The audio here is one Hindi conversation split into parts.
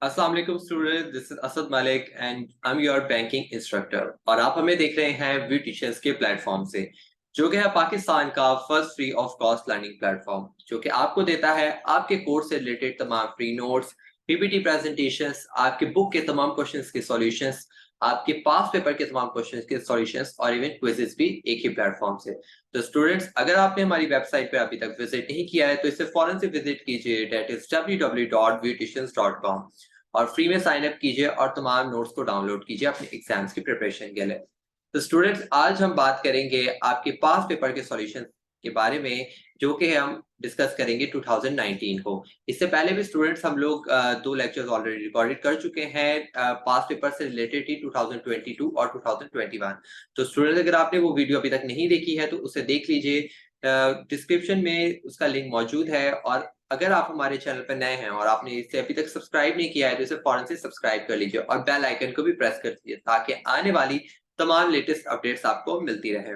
अस्सलाम वालेकुम student, this is Asad Malik and I am your banking instructor. और आप हमें देख रहे हैं वी टीचर्स के प्लेटफॉर्म से, जो कि है पाकिस्तान का first free of cost learning platform, जो कि आपको देता है आपके कोर्स से रिलेटेड तमाम फ्री नोट्स, पीपीटी प्रेजेंटेशंस, आपके बुक के तमाम क्वेश्चंस के सॉल्यूशंस, आपके पास पेपर के तमाम क्वेश्चंस के सॉल्यूशंस और इवन क्विजेस भी एक ही प्लेटफॉर्म से। तो स्टूडेंट्स, अगर आपने हमारी वेबसाइट पे अभी तक विजिट नहीं किया है तो इसे फौरन से विजिट कीजिए, डेट इज www.vtuitions.com, और फ्री में साइन अप कीजिए और तमाम नोट्स को डाउनलोड कीजिए अपने एग्जाम्स की प्रिपरेशन के लिए। तो स्टूडेंट्स, आज हम बात करेंगे आपके पास पेपर के सॉल्यूशन के बारे में, जो कि हम डिस्कस करेंगे 2019 को। इससे पहले भी स्टूडेंट्स हम लोग दो लेक्चर्स ऑलरेडी रिकॉर्डेड कर चुके हैं पास पेपर से रिलेटेड ही 2022 और 2021। तो स्टूडेंट्स, अगर आपने वो वीडियो अभी तक नहीं देखी है तो उसे देख लीजिए, डिस्क्रिप्शन में उसका लिंक मौजूद है। और अगर आप हमारे चैनल पर नए हैं और आपने इसे अभी तक सब्सक्राइब नहीं किया है तो इसे फौरन से सब्सक्राइब कर लीजिए और बेल आइकन को भी प्रेस कर दीजिए, ताकि आने वाली तमाम लेटेस्ट अपडेट्स आपको मिलती रहे।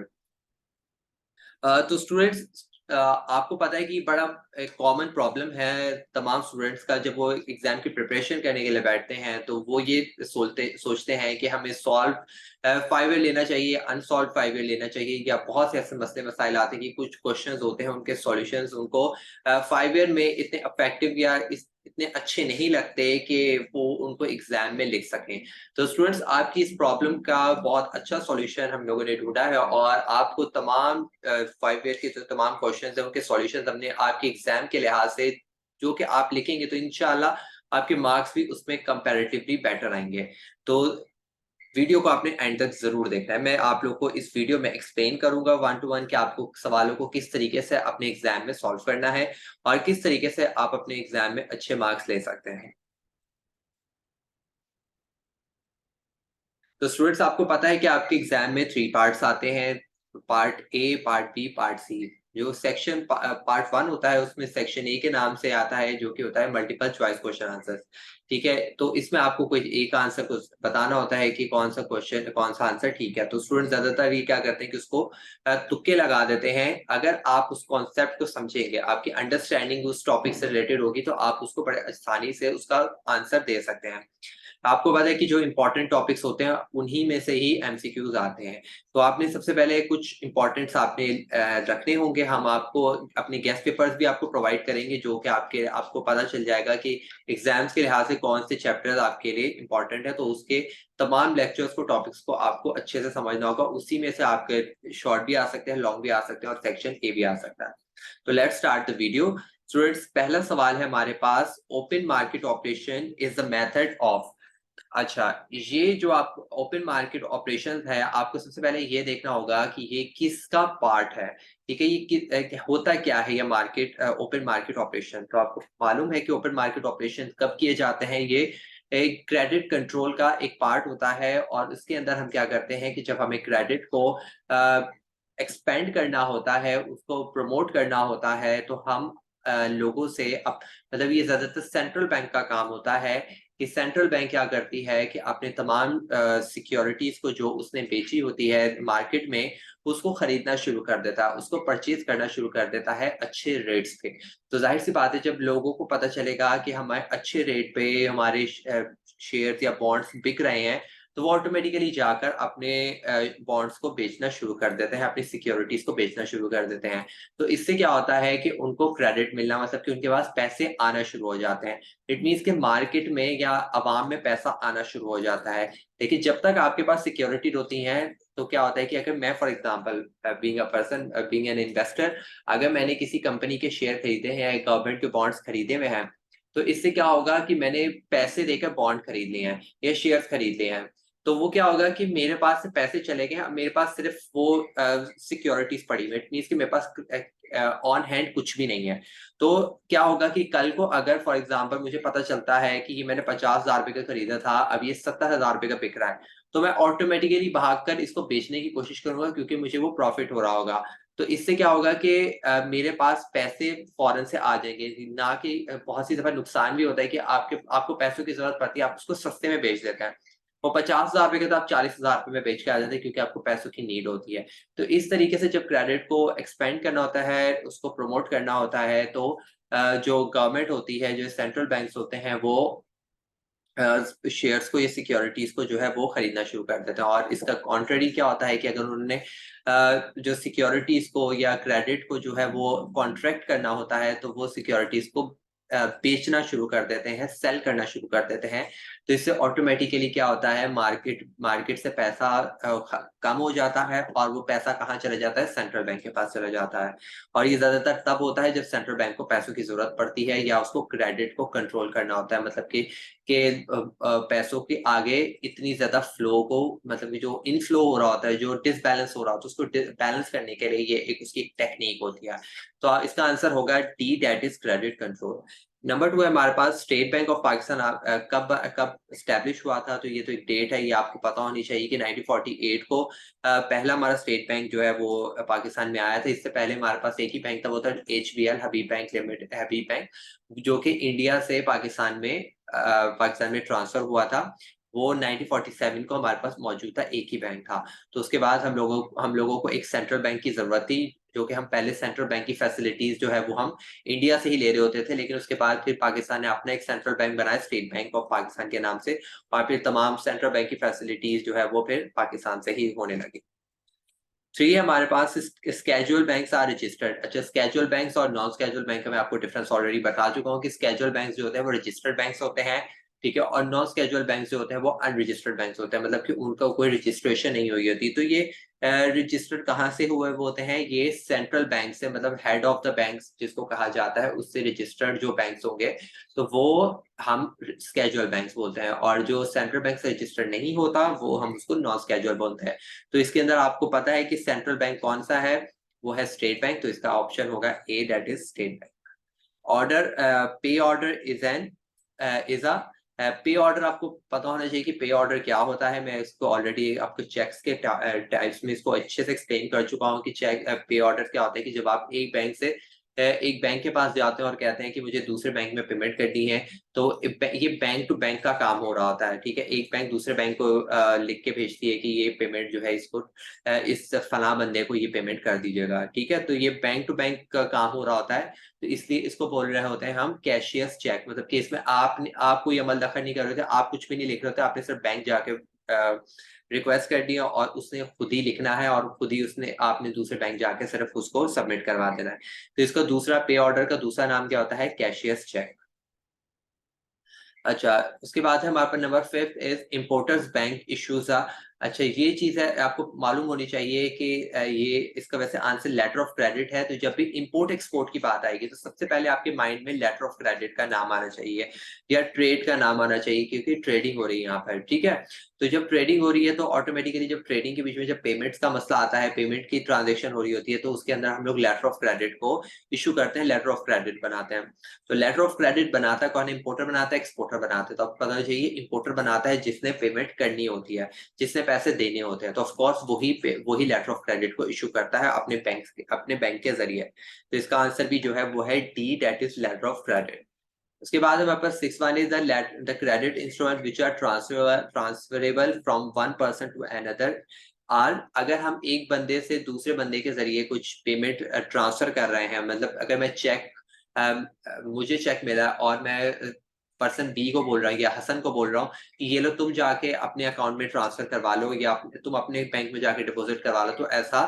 तो स्टूडेंट्स, आपको पता है कि बड़ा एक कॉमन प्रॉब्लम है तमाम स्टूडेंट्स का, जब वो एग्जाम की प्रिपरेशन करने के लिए बैठते हैं तो वो ये सोचते हैं कि हमें सॉल्व 5 ईयर लेना चाहिए, अनसॉल्व 5 ईयर लेना चाहिए, या बहुत से ऐसे मसले मसाइल आते हैं कि कुछ क्वेश्चंस होते हैं उनके सॉल्यूशंस उनको 5 ईयर में इतने इफेक्टिव या इतने अच्छे नहीं लगते कि वो उनको एग्जाम में लिख सकें। तो स्टूडेंट्स, आपकी इस प्रॉब्लम का बहुत अच्छा सॉल्यूशन हम लोगों ने ढूंढा है, और आपको तमाम 5 ईयर के जो तमाम क्वेश्चंस हैं उनके सॉल्यूशंस हमने आपके एग्जाम के लिहाज से, जो कि आप लिखेंगे तो इंशाल्लाह आपके मार्क्स भी उसमें कंपैरेटिवली बेटर आएंगे। तो वीडियो को आपने एंड तक जरूर देखना है। मैं आप लोग को इस वीडियो में एक्सप्लेन करूंगा वन टू वन कि आपको सवालों को किस तरीके से अपने एग्जाम में सॉल्व करना है और किस तरीके से आप अपने एग्जाम में अच्छे मार्क्स ले सकते हैं। तो स्टूडेंट्स, आपको पता है कि आपके एग्जाम में 3 पार्ट्स आते हैं, part A, part B, part C. जो सेक्शन पार्ट 1 होता है उसमें सेक्शन ए के नाम से आता है, जो कि होता है मल्टीपल चॉइस क्वेश्चन आंसर। ठीक है, तो इसमें आपको कोई एक आंसर को बताना होता है कि कौन सा क्वेश्चन कौन सा आंसर ठीक है। तो स्टूडेंट ज्यादातर ये क्या करते हैं कि उसको तुक्के लगा देते हैं। अगर आप उस कॉन्सेप्ट को समझेंगे, आपकी अंडरस्टैंडिंग उस टॉपिक से रिलेटेड होगी, तो आप उसको बड़े आसानी से उसका आंसर दे सकते हैं। आपको पता है कि जो इम्पोर्टेंट टॉपिक्स होते हैं उन्हीं में से ही एमसीक्यूज आते हैं। तो आपने सबसे पहले कुछ इम्पोर्टेंट्स आपने रखने होंगे। हम आपको अपने गेस्ट पेपर्स भी आपको प्रोवाइड करेंगे, जो कि आपको पता चल जाएगा कि एग्जाम्स के लिहाज से कौन से चैप्टर्स आपके लिए इम्पोर्टेंट है। तो उसके तमाम लेक्चर्स को, टॉपिक्स को आपको अच्छे से समझना होगा। उसी में से आपके शॉर्ट भी आ सकते हैं, लॉन्ग भी आ सकते हैं और सेक्शन ए भी आ सकता है। तो let's start the video. Students, पहला सवाल है हमारे पास, open market operation is the method of. अच्छा, ये जो आप ओपन मार्केट ऑपरेशंस है, आपको सबसे पहले ये देखना होगा कि ये किसका पार्ट है। ठीक है, ये होता क्या है ये मार्केट ओपन मार्केट ऑपरेशन। तो आपको मालूम है कि ओपन मार्केट ऑपरेशन कब किए जाते हैं। ये एक क्रेडिट कंट्रोल का एक पार्ट होता है, और इसके अंदर हम क्या करते हैं कि जब हमें क्रेडिट को एक्सपेंड करना होता है, उसको प्रमोट करना होता है, तो हम लोगों से मतलब ये ज्यादातर सेंट्रल बैंक का काम होता है कि सेंट्रल बैंक क्या करती है कि अपने तमाम सिक्योरिटीज को जो उसने बेची होती है मार्केट में, उसको खरीदना शुरू कर देता है, उसको परचेज करना शुरू कर देता है अच्छे रेट्स पे। तो जाहिर सी बात है, जब लोगों को पता चलेगा कि हमारे अच्छे रेट पे हमारे शेयर या बॉन्ड्स बिक रहे हैं, तो वो ऑटोमेटिकली जाकर अपने बॉन्ड्स को बेचना शुरू कर देते हैं, अपनी सिक्योरिटीज को बेचना शुरू कर देते हैं। तो इससे क्या होता है कि उनको क्रेडिट मिलना, मतलब कि उनके पास पैसे आना शुरू हो जाते हैं। इट मीन्स कि मार्केट में या अवाम में पैसा आना शुरू हो जाता है। लेकिन जब तक आपके पास सिक्योरिटी होती है, तो क्या होता है कि अगर मैं for example being a person, being an investor, अगर मैंने किसी कंपनी के शेयर खरीदे हैं या गवर्नमेंट के बॉन्ड्स खरीदे हुए हैं, तो इससे क्या होगा कि मैंने पैसे देकर बॉन्ड खरीद लिए हैं या शेयर्स खरीद लिए हैं। तो वो क्या होगा कि मेरे पास से पैसे चले गए, अब मेरे पास सिर्फ वो सिक्योरिटीज पड़ी हुई, इट मीन्स कि मेरे पास ऑन हैंड कुछ भी नहीं है। तो क्या होगा कि कल को अगर फॉर एग्जांपल मुझे पता चलता है कि ये मैंने 50,000 रुपए का खरीदा था, अब ये 70,000 रुपए का बिक रहा है, तो मैं ऑटोमेटिकली भागकर इसको बेचने की कोशिश करूंगा, क्योंकि मुझे वो प्रॉफिट हो रहा होगा। तो इससे क्या होगा कि मेरे पास पैसे फौरन से आ जाएंगे, ना कि बहुत सी दफा नुकसान भी होता है कि आपको पैसों की जरूरत पड़ती है, आप उसको सस्ते में बेच देते हैं। वो 50,000 रुपए के तो आप 40,000 रुपए में बेच के आ जाते हैं, क्योंकि आपको पैसों की नीड होती है। तो इस तरीके से जब क्रेडिट को एक्सपेंड करना होता है, उसको प्रमोट करना होता है, तो जो गवर्नमेंट होती है, जो सेंट्रल बैंक्स होते हैं, वो शेयर्स को या सिक्योरिटीज को जो है वो खरीदना शुरू कर देते हैं। और इसका कॉन्ट्ररी क्या होता है कि अगर उन्होंने जो सिक्योरिटीज को या क्रेडिट को जो है वो कॉन्ट्रैक्ट करना होता है तो वो सिक्योरिटीज को बेचना शुरू कर देते हैं, सेल करना शुरू कर देते हैं। तो इससे ऑटोमेटिकली क्या होता है, मार्केट से पैसा कम हो जाता है और वो पैसा कहाँ चला जाता है, सेंट्रल बैंक के पास चला जाता है। और ये ज्यादातर तब होता है जब सेंट्रल बैंक को पैसों की जरूरत पड़ती है या उसको क्रेडिट को कंट्रोल करना होता है, मतलब कि पैसों के आगे इतनी ज्यादा फ्लो को, मतलब कि जो इनफ्लो हो रहा होता है, जो डिसबैलेंस हो रहा होता है, उसको बैलेंस करने के लिए ये एक उसकी टेक्निक होती है। तो इसका आंसर होगा D, that is credit control. Number 2 है हमारे पास स्टेट बैंक ऑफ पाकिस्तान कब कब स्टैब्लिश हुआ था। तो ये तो एक डेट है, ये आपको पता होनी चाहिए कि 1948 को पहला हमारा स्टेट बैंक जो है वो पाकिस्तान में आया था। इससे पहले हमारे पास एक ही बैंक था, वो था HBL, हबीब बैंक लिमिटेड, हबीब बैंक, जो कि इंडिया से पाकिस्तान में ट्रांसफर हुआ था। वो 1947 को हमारे पास मौजूद था, एक ही बैंक था। तो उसके बाद हम लोगों को एक सेंट्रल बैंक की जरूरत थी, जो कि हम पहले सेंट्रल बैंक की फैसिलिटीज जो है वो हम इंडिया से ही ले रहे होते थे, लेकिन उसके बाद फिर पाकिस्तान ने अपना एक सेंट्रल बैंक बनाया, स्टेट बैंक ऑफ पाकिस्तान के नाम से, और फिर तमाम सेंट्रल बैंक की फैसिलिटीज जो है वो फिर पाकिस्तान से ही होने लगी। 3 हमारे पास स्केजुअल बैंक्स आर रजिस्टर्ड। अच्छा, स्केजुअल बैंक्स और नॉन स्केजुअल बैंक का मैं आपको डिफरेंस ऑलरेडी बता चुका हूँ कि स्केजुअल बैंक्स जो होते हैं वो रजिस्टर्ड बैंक्स होते हैं, ठीक है, और नॉन स्केजुअल बैंक्स जो होते हैं वो अनरजिस्टर्ड बैंक्स होते हैं, मतलब कि उनका कोई रजिस्ट्रेशन नहीं हुई होती। तो ये रजिस्टर्ड कहाँ से हुए वो होते हैं, ये सेंट्रल बैंक से, मतलब हेड ऑफ द बैंक्स जिसको कहा जाता है, उससे रजिस्टर्ड जो बैंक्स होंगे तो वो हम स्केजुअल बैंक्स बोलते हैं, और जो सेंट्रल बैंक से रजिस्टर्ड नहीं होता वो हम उसको नॉन स्केजुअल बोलते हैं। तो इसके अंदर आपको पता है कि सेंट्रल बैंक कौन सा है, वो है स्टेट बैंक, तो इसका ऑप्शन होगा A, that is state bank. Order, pay order is a pay order, आपको पता होना चाहिए कि पे ऑर्डर क्या होता है। मैं इसको ऑलरेडी आपको चेक्स के टाइप्स में इसको अच्छे से एक्सप्लेन कर चुका हूँ कि चेक पे ऑर्डर क्या होता है, कि जब आप एक बैंक के पास जाते हैं और कहते हैं कि मुझे दूसरे बैंक में पेमेंट करनी है, तो ये बैंक टू बैंक का काम हो रहा होता है, ठीक है। एक बैंक दूसरे बैंक को लिख के भेजती है कि ये पेमेंट जो है इसको इस फला बंदे को ये पेमेंट कर दीजिएगा, ठीक है। तो ये बैंक टू बैंक का काम हो रहा होता है, तो इसलिए इसको बोल रहे होते हैं हम कैशियस चेक, मतलब कि इसमें आप कोई अमल दखल नहीं कर रहे थे, आप कुछ भी नहीं लिख रहे थे, आपने सिर्फ बैंक जाके रिक्वेस्ट कर दिया और उसने खुद ही लिखना है और खुद ही आपने दूसरे बैंक जाके सिर्फ उसको सबमिट करवा देना है। तो इसका दूसरा पे ऑर्डर का दूसरा नाम क्या होता है, कैशियस चेक। अच्छा, उसके बाद है हमारे पास number 5 is importers bank issues. अच्छा, ये चीज है आपको मालूम होनी चाहिए कि ये इसका वैसे आंसर लेटर ऑफ क्रेडिट है। तो जब भी इंपोर्ट एक्सपोर्ट की बात आएगी तो सबसे पहले आपके माइंड में लेटर ऑफ क्रेडिट का नाम आना चाहिए या ट्रेड का नाम आना चाहिए, क्योंकि ट्रेडिंग हो रही है यहाँ पर, ठीक है। तो जब ट्रेडिंग हो रही है तो ऑटोमेटिकली जब ट्रेडिंग के बीच में जब पेमेंट्स का मसला आता है, पेमेंट की ट्रांजेक्शन हो रही होती है, तो उसके अंदर हम लोग लेटर ऑफ क्रेडिट को इशू करते हैं, लेटर ऑफ क्रेडिट बनाते हैं। तो लेटर ऑफ क्रेडिट बनाता है कौन, इंपोर्टर बनाता है, एक्सपोर्टर बनाता है। तो आपको पता चाहिए इंपोर्टर बनाता है जिसने पेमेंट करनी होती है, जिसने पैसे देने होते हैं, तो ऑफ कोर्स वही लेटर ऑफ क्रेडिट को इशू करता है अपने बैंक के जरिए। तो इसका आंसर भी जो है वो है D, that is letter of credit. उसके बाद हमारे पास 6 one is the credit instrument which are transferable from one person to another are. अगर हम एक बंदे से दूसरे बंदे के जरिए कुछ पेमेंट ट्रांसफर कर रहे हैं, मतलब अगर मैं मुझे चेक मिला और मैं पर्सन बी को बोल रहा हूँ या हसन को बोल रहा हूँ कि ये लो तुम जाके अपने अकाउंट में ट्रांसफर करवा लो या तुम अपने बैंक में जाके डिपॉजिट करवा लो, तो ऐसा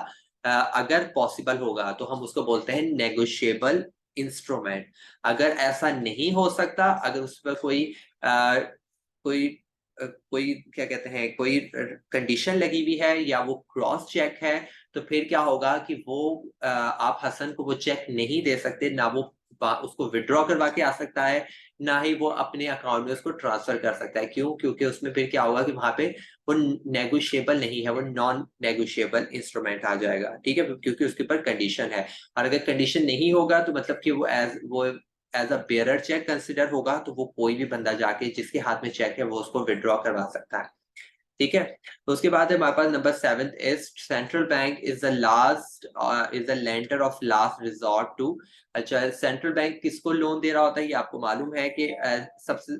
अगर पॉसिबल होगा तो हम उसको बोलते हैं नेगोशिएबल इंस्ट्रूमेंट। अगर ऐसा नहीं हो सकता, अगर उस पर कोई कोई क्या कहते हैं, कोई कंडीशन लगी हुई है या वो क्रॉस चेक है, तो फिर क्या होगा कि वो आप हसन को वो चेक नहीं दे सकते, ना वो उसको विड्रॉ करवा के आ सकता है, ना ही वो अपने अकाउंट में उसको ट्रांसफर कर सकता है। क्यों? क्योंकि उसमें फिर क्या होगा कि वहां पे वो नेगोशिएबल नहीं है, वो नॉन नेगोशिएबल इंस्ट्रूमेंट आ जाएगा, ठीक है, क्योंकि उसके ऊपर कंडीशन है। और अगर कंडीशन नहीं होगा तो मतलब कि वो as a bearer cheque consider होगा, तो वो कोई भी बंदा जाके जिसके हाथ में चेक है वो उसको विड्रॉ करवा सकता है, ठीक है। तो उसके बाद है हमारे पास number 7 is central bank is the lender of last resort to. अच्छा, सेंट्रल बैंक किसको लोन दे रहा होता है, ये आपको मालूम है कि सबसे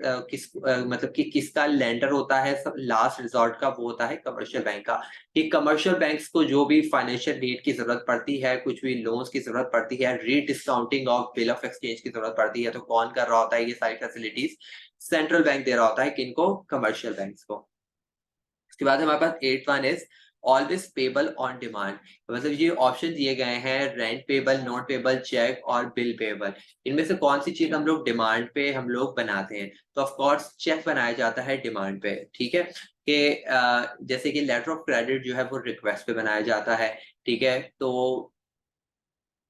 मतलब कि किसका लेंडर होता है सब लास्ट रिजॉर्ट का, वो होता है कमर्शियल बैंक का। कि कमर्शियल बैंक्स को जो भी फाइनेंशियल नीड की जरूरत पड़ती है, कुछ भी लोन्स की जरूरत पड़ती है, रीडिस्काउंटिंग ऑफ बिल ऑफ एक्सचेंज की जरूरत पड़ती है, तो कौन कर रहा होता है ये सारी फैसिलिटीज? सेंट्रल बैंक दे रहा होता है। किनको? कमर्शियल बैंक्स को। उसके बाद हमारे पास 8 one is always payable on demand. मतलब ये ऑप्शन दिए गए हैं rent payable, note payable, cheque और बिल पेबल। इनमें से कौन सी चीज हम लोग डिमांड पे हम लोग बनाते हैं? तो ऑफ कोर्स चेक बनाया जाता है डिमांड पे। ठीक है, कि जैसे कि लेटर ऑफ क्रेडिट जो है वो रिक्वेस्ट पे बनाया जाता है। ठीक है, तो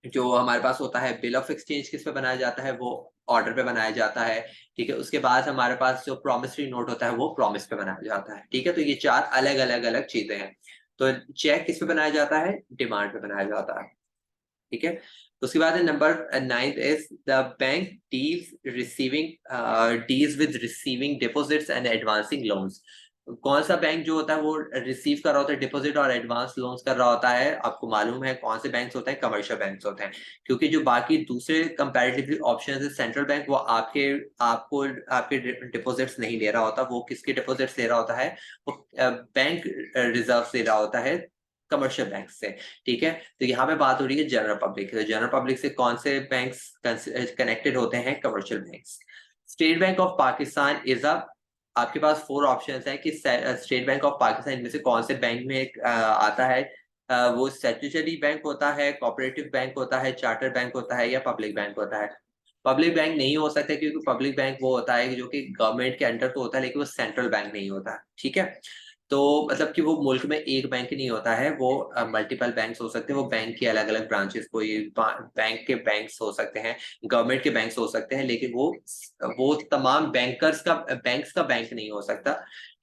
जो हमारे पास होता है बिल ऑफ एक्सचेंज किस पे बनाया जाता है? वो ऑर्डर पे बनाया जाता है। ठीक है, उसके बाद हमारे पास जो प्रॉमिसरी नोट होता है वो प्रॉमिस पे बनाया जाता है। ठीक है, तो ये 4 अलग अलग अलग चीजें हैं। तो चेक किस पे बनाया जाता है? डिमांड पे बनाया जाता है। ठीक है, उसके बाद है number 9 is the bank deals with receiving deposits and advancing loans. कौन सा बैंक जो होता है वो रिसीव कर रहा होता है डिपॉजिट और एडवांस लोन्स कर रहा होता है? आपको मालूम है कौन से बैंक्स होते हैं? कमर्शियल बैंक्स होते हैं। क्योंकि जो बाकी दूसरे कंपैरेटिवली ऑप्शन है सेंट्रल बैंक, वो आपके डिपॉजिट्स नहीं ले रहा होता। वो किसके डिपॉजिट्स ले रहा होता है? वो बैंक रिजर्व ले रहा होता है कमर्शियल बैंक से। ठीक है, तो यहाँ पे बात हो रही है जनरल पब्लिक। तो जनरल पब्लिक से कौन से बैंक्स कनेक्टेड होते हैं? Commercial banks. State bank of Pakistan is a, आपके पास 4 ऑप्शंस हैं कि स्टेट बैंक ऑफ पाकिस्तान इनमें से कौन से बैंक में आता है। वो स्टैट्यूटरी बैंक होता है, कोऑपरेटिव बैंक होता है, चार्टर बैंक होता है, या पब्लिक बैंक होता है? पब्लिक बैंक नहीं हो सकता, क्योंकि पब्लिक बैंक वो होता है जो कि गवर्नमेंट के अंडर तो होता है, लेकिन वो सेंट्रल बैंक नहीं होता। ठीक है, तो मतलब कि वो मुल्क में एक बैंक नहीं होता है, वो मल्टीपल बैंक्स हो सकते हैं। वो बैंक की अलग अलग ब्रांचेस, कोई बैंक के बैंक्स हो सकते हैं, गवर्नमेंट के बैंक्स हो सकते हैं, लेकिन वो तमाम बैंक्स का बैंक नहीं हो सकता।